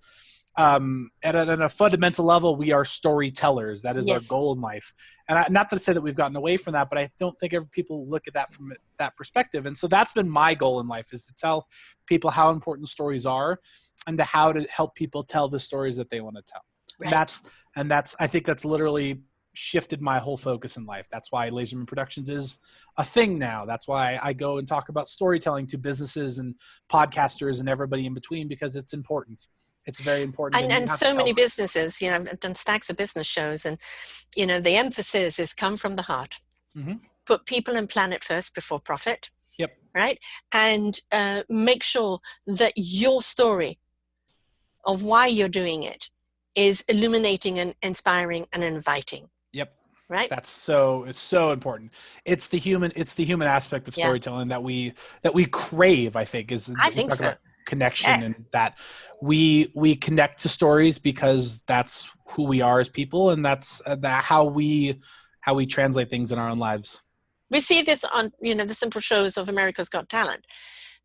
At a fundamental level, we are storytellers. That is our Yes. goal in life. And not to say that we've gotten away from that, but I don't think ever people look at that from that perspective. And so that's been my goal in life, is to tell people how important stories are, and to how to help people tell the stories that they want to tell. And Right. that's I think that's literally shifted my whole focus in life. That's why Lazerman Productions is a thing now. That's why I go and talk about storytelling to businesses and podcasters and everybody in between, because it's important. It's very important, and you And have to so tell many those. businesses, you know, I've done stacks of business shows, and you know, the emphasis is come from the heart. Mm-hmm. Put people and planet first before profit, Yep. right? And make sure that your story of why you're doing it is illuminating and inspiring and inviting, Yep. right? It's so important. It's the human aspect of Yeah, storytelling that we crave, I think, is I we think talk so. about connection, Yes. and that we connect to stories because that's who we are as people, and that's how we translate things in our own lives. We see this on, you know, the simple shows of America's Got Talent,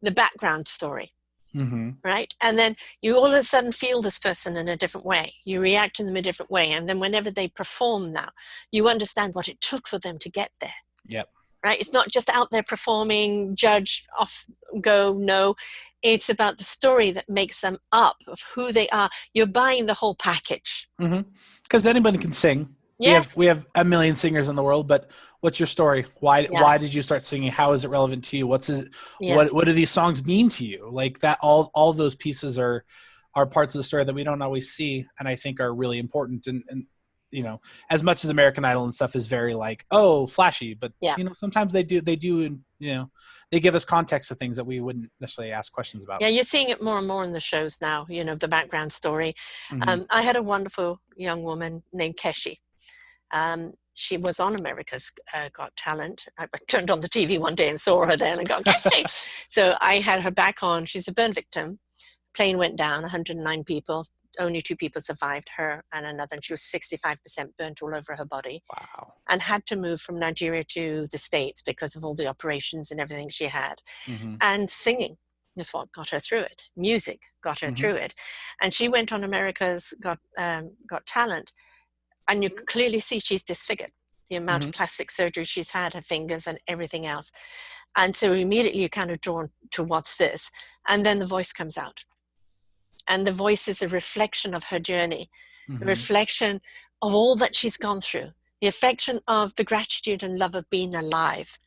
the background story, Mm-hmm. right? And then you all of a sudden feel this person in a different way. You react to them a different way. And then whenever they perform now, you understand what it took for them to get there, Yep. right? It's not just out there performing, judge, off, go, no. It's about the story that makes them up, of who they are. You're buying the whole package. Mm-hmm. Because anybody can sing. We Yes. have we have a million singers in the world, but what's your story? Why Yeah. why did you start singing? How is it relevant to you? What's it? Yeah. What do these songs mean to you? Like that, all those pieces are parts of the story that we don't always see, and I think are really important. And as much as American Idol and stuff is very like, oh, flashy, but Yeah. sometimes they do, and they give us context to things that we wouldn't necessarily ask questions about. Yeah, you're seeing it more and more in the shows now, you know, the background story. Mm-hmm. I had a wonderful young woman named Keshi. She was on America's Got Talent. I turned on the TV one day and saw her there and I got Keshi. So I had her back on. She's a burn victim. Plane went down, 109 people. Only 2 people survived, her and another. And she was 65% burnt all over her body, Wow. and had to move from Nigeria to the States because of all the operations and everything she had. Mm-hmm. And singing is what got her through it. Music got her Mm-hmm. through it. And she went on America's Got Talent, and you can clearly see she's disfigured. The amount Mm-hmm. of plastic surgery she's had, her fingers and everything else. And so immediately you're kind of drawn to what's this. And then the voice comes out. And the voice is a reflection of her journey, the Mm-hmm. reflection of all that she's gone through, the reflection of the gratitude and love of being alive.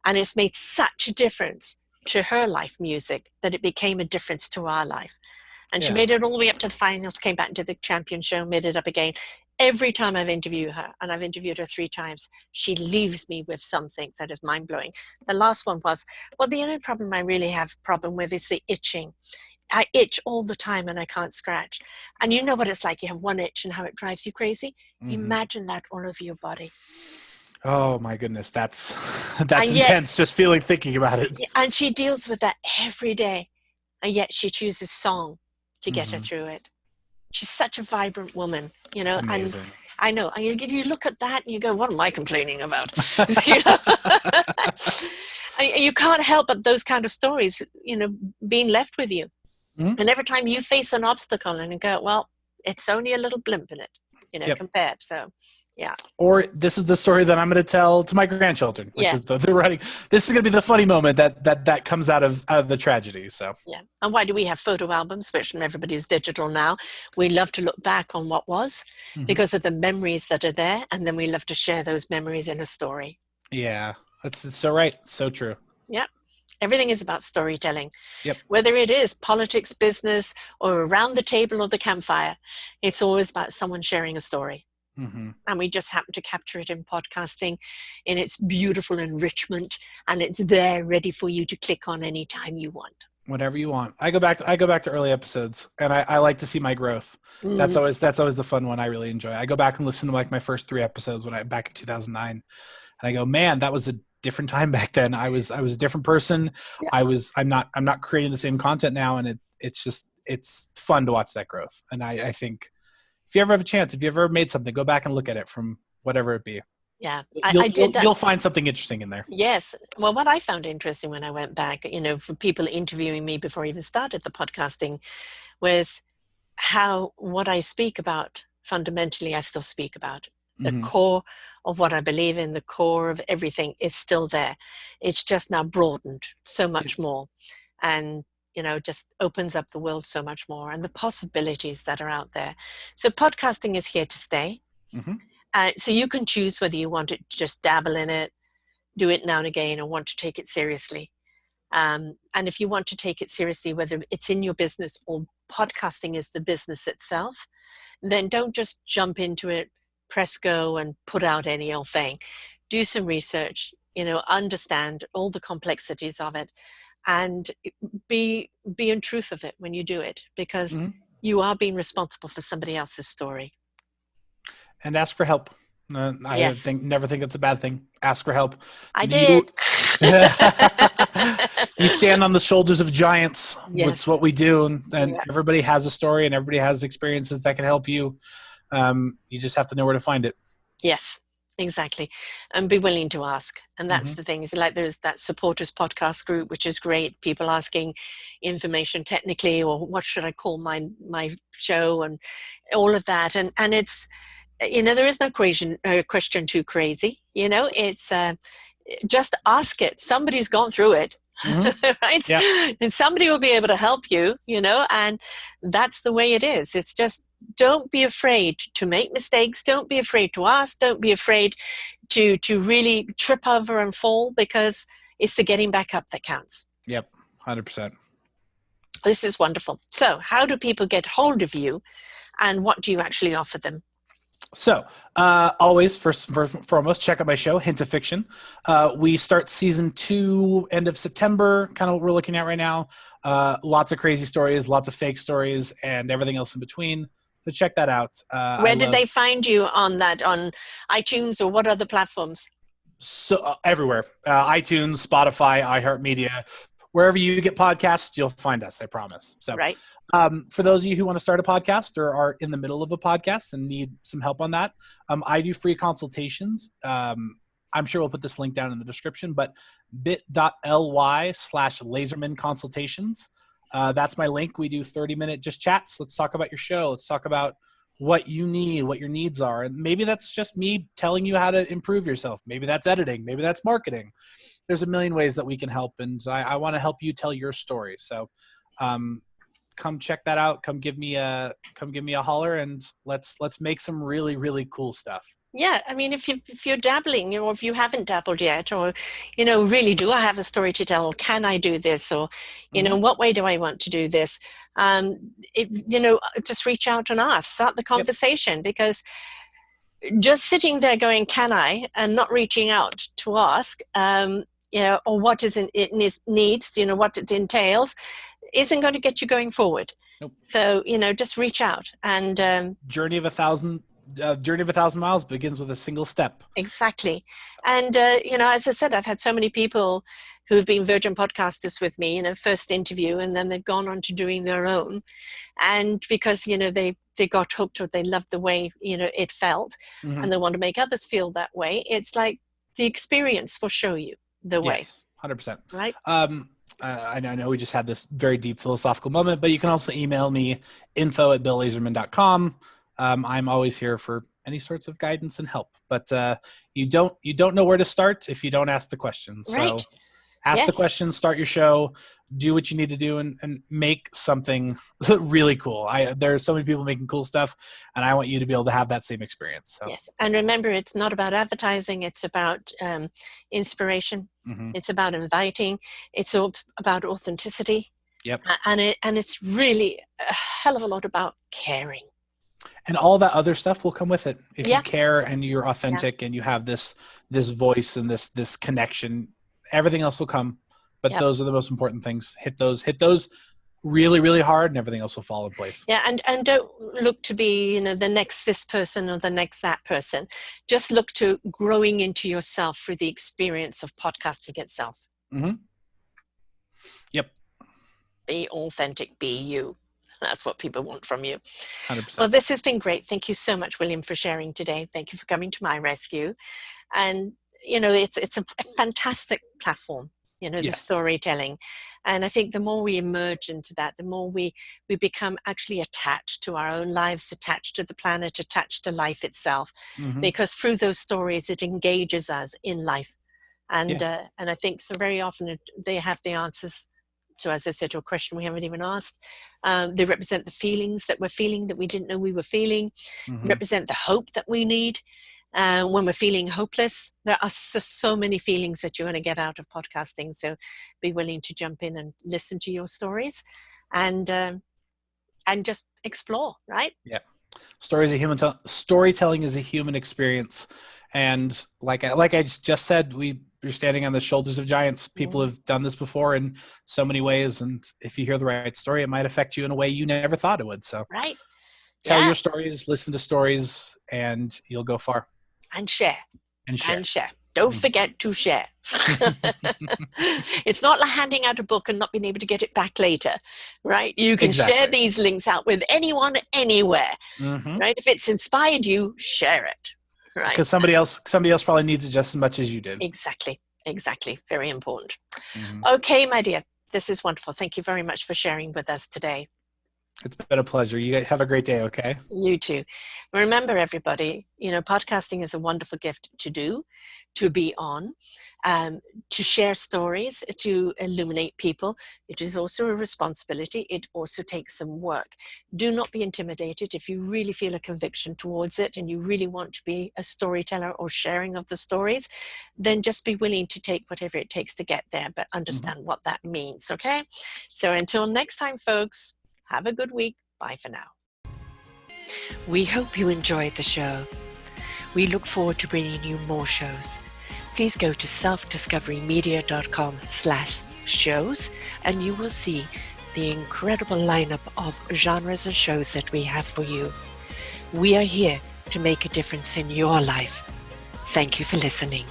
And it's made such a difference to her life music that it became a difference to our life. And she Yeah. made it all the way up to the finals, came back to the champion show, made it up again. Every time I've interviewed her, and I've interviewed her 3 times, she leaves me with something that is mind-blowing. The last one was, well, the only problem I really have problem with is the itching. I itch all the time and I can't scratch. And you know what it's like. You have one itch and how it drives you crazy. Mm-hmm. Imagine that all over your body. Oh my goodness, that's And yet, intense. Just thinking about it. and she deals with that every day. And yet she chooses song to get her Mm-hmm. through it. She's such a vibrant woman, It's and amazing. I know. And you look at that and you go, what am I complaining about? you know? And you can't help but those kind of stories, being left with you. Mhm. And every time you face an obstacle and you go, well, it's only a little blimp in it, Yep. compared. So, yeah. Or this is the story that I'm going to tell to my grandchildren, which Yeah. is the writing. This is going to be the funny moment that comes out of the tragedy. So Yeah. And why do we have photo albums, which everybody's digital now? We love to look back on what was mhm. because of the memories that are there. And then we love to share those memories in a story. Yeah, it's so right, so true. Yeah. Everything is about storytelling, Yep. whether it is politics, business, or around the table or the campfire. It's always about someone sharing a story. Mm-hmm. And we just happen to capture it in podcasting in its beautiful enrichment, and it's there ready for you to click on anytime you want. Whatever you want. I go back to early episodes, and I like to see my growth. That's Mm, always the fun one I really enjoy. I go back and listen to like my first 3 episodes when I back in 2009, and I go, man, that was a different time back then. I was a different person. yeah, I'm not creating the same content now, and it's fun to watch that growth. And I think if you ever have a chance, if you ever made something, go back and look at it from whatever it be. yeah. You'll I did you'll, that. you'll find something interesting in there. Yes. Well, what I found interesting when I went back, for people interviewing me before I even started the podcasting, was how what I speak about fundamentally, I still speak about. The Mm-hmm. core of what I believe in, the core of everything is still there. It's just now broadened so much more. And just opens up the world so much more and the possibilities that are out there. So podcasting is here to stay. Mm-hmm. So you can choose whether you want to just dabble in it, do it now and again, or want to take it seriously. And if you want to take it seriously, whether it's in your business or podcasting is the business itself, then don't just jump into it, press go, and put out any old thing. Do some research, understand all the complexities of it, and be in truth of it when you do it, because Mm-hmm. you are being responsible for somebody else's story. And ask for help. I Yes, never think it's a bad thing. Ask for help. I You did. you stand on the shoulders of giants. It's Yes. what we do, and Yeah. everybody has a story, and everybody has experiences that can help you. You just have to know where to find it. Yes, exactly. And be willing to ask. And that's Mm-hmm. the thing. Like there's that supporters podcast group, which is great. People asking information technically, or what should I call my show, and all of that. And it's there is no question too crazy. It's just ask it. Somebody's gone through it. Mm-hmm. Right? Yeah. And somebody will be able to help you, and that's the way it is. It's just don't be afraid to make mistakes. Don't be afraid to ask. Don't be afraid to really trip over and fall, because it's the getting back up that counts. Yep. 100%. This is wonderful. So how do people get hold of you, and what do you actually offer them? So, always, first and foremost, check out my show, Hint of Fiction. We start season 2 end of September, kind of what we're looking at right now. Lots of crazy stories, lots of fake stories, and everything else in between. So check that out. Where did they find you on that? On iTunes or what other platforms? So everywhere, iTunes, Spotify, iHeartMedia, wherever you get podcasts, you'll find us. I promise. So, Right. for those of you who want to start a podcast or are in the middle of a podcast and need some help on that, I do free consultations. I'm sure we'll put this link down in the description, but bit.ly/Lazerman consultations. That's my link. We do 30-minute just chats. Let's talk about your show. Let's talk about what you need, what your needs are. And maybe that's just me telling you how to improve yourself. Maybe that's editing. Maybe that's marketing. There's a million ways that we can help. And I want to help you tell your story. So come check that out. Come give me a holler, and let's make some really, really cool stuff. Yeah, I mean, if you're dabbling, or if you haven't dabbled yet, or really, do I have a story to tell, or can I do this, or in what way do I want to do this? Just reach out and ask, start the conversation, because just sitting there going, "Can I?" and not reaching out to ask, or what is it needs, what it entails, isn't going to get you going forward. Nope. So just reach out and journey of a thousand miles begins with a single step. Exactly. And as I said, I've had so many people who've been virgin podcasters with me, first interview, and then they've gone on to doing their own. And because they they got hooked or they loved the way, it felt, and they want to make others feel that way. It's like the experience will show you the way. Yes, 100%. Right. I know we just had this very deep philosophical moment, but you can also email me info@billlazerman.com. I'm always here for any sorts of guidance and help, but you don't know where to start if you don't ask the questions. Right. So ask the questions, start your show, do what you need to do, and make something really cool. There's so many people making cool stuff, and I want you to be able to have that same experience. So. Yes, and remember, it's not about advertising. It's about inspiration. Mm-hmm. It's about inviting. It's all about authenticity. Yep. And it's really a hell of a lot about caring. And all that other stuff will come with it. If you care and you're authentic and you have this voice and this connection, everything else will come. But those are the most important things. Hit those really, really hard, and everything else will fall in place. Yeah, and don't look to be, the next this person or the next that person. Just look to growing into yourself through the experience of podcasting itself. Mm-hmm. Yep. Be authentic, be you. That's what people want from you. 100%. Well, this has been great. Thank you so much, William, for sharing today. Thank you for coming to my rescue. And, it's a fantastic platform, the storytelling. And I think the more we emerge into that, the more we become actually attached to our own lives, attached to the planet, attached to life itself. Mm-hmm. Because through those stories, it engages us in life. And I think so very often they have the answers to, as I said, to a question we haven't even asked. They represent the feelings that we're feeling that we didn't know we were feeling, represent the hope that we need when we're feeling hopeless. There are so many feelings that you're going to get out of podcasting. So be willing to jump in and listen to your stories and just explore, right? Yeah. Storytelling is a human experience. And like I just said, you're standing on the shoulders of giants. People have done this before in so many ways. And if you hear the right story, it might affect you in a way you never thought it would. So tell your stories, listen to stories, and you'll go far. And share. And share. Don't forget to share. It's not like handing out a book and not being able to get it back later, right? You can share these links out with anyone, anywhere, right? If it's inspired you, share it. Right. Because somebody else probably needs it just as much as you did. Exactly. Very important. Okay, my dear, this is wonderful. Thank you very much for sharing with us today. It's been a pleasure. You guys have a great day, okay? You too. Remember, everybody, podcasting is a wonderful gift to do, to be on, to share stories, to illuminate people. It is also a responsibility. It also takes some work. Do not be intimidated. If you really feel a conviction towards it and you really want to be a storyteller or sharing of the stories, then just be willing to take whatever it takes to get there, but understand what that means, okay? So until next time, folks, have a good week. Bye for now. We hope you enjoyed the show. We look forward to bringing you more shows. Please go to selfdiscoverymedia.com/shows and you will see the incredible lineup of genres and shows that we have for you. We are here to make a difference in your life. Thank you for listening.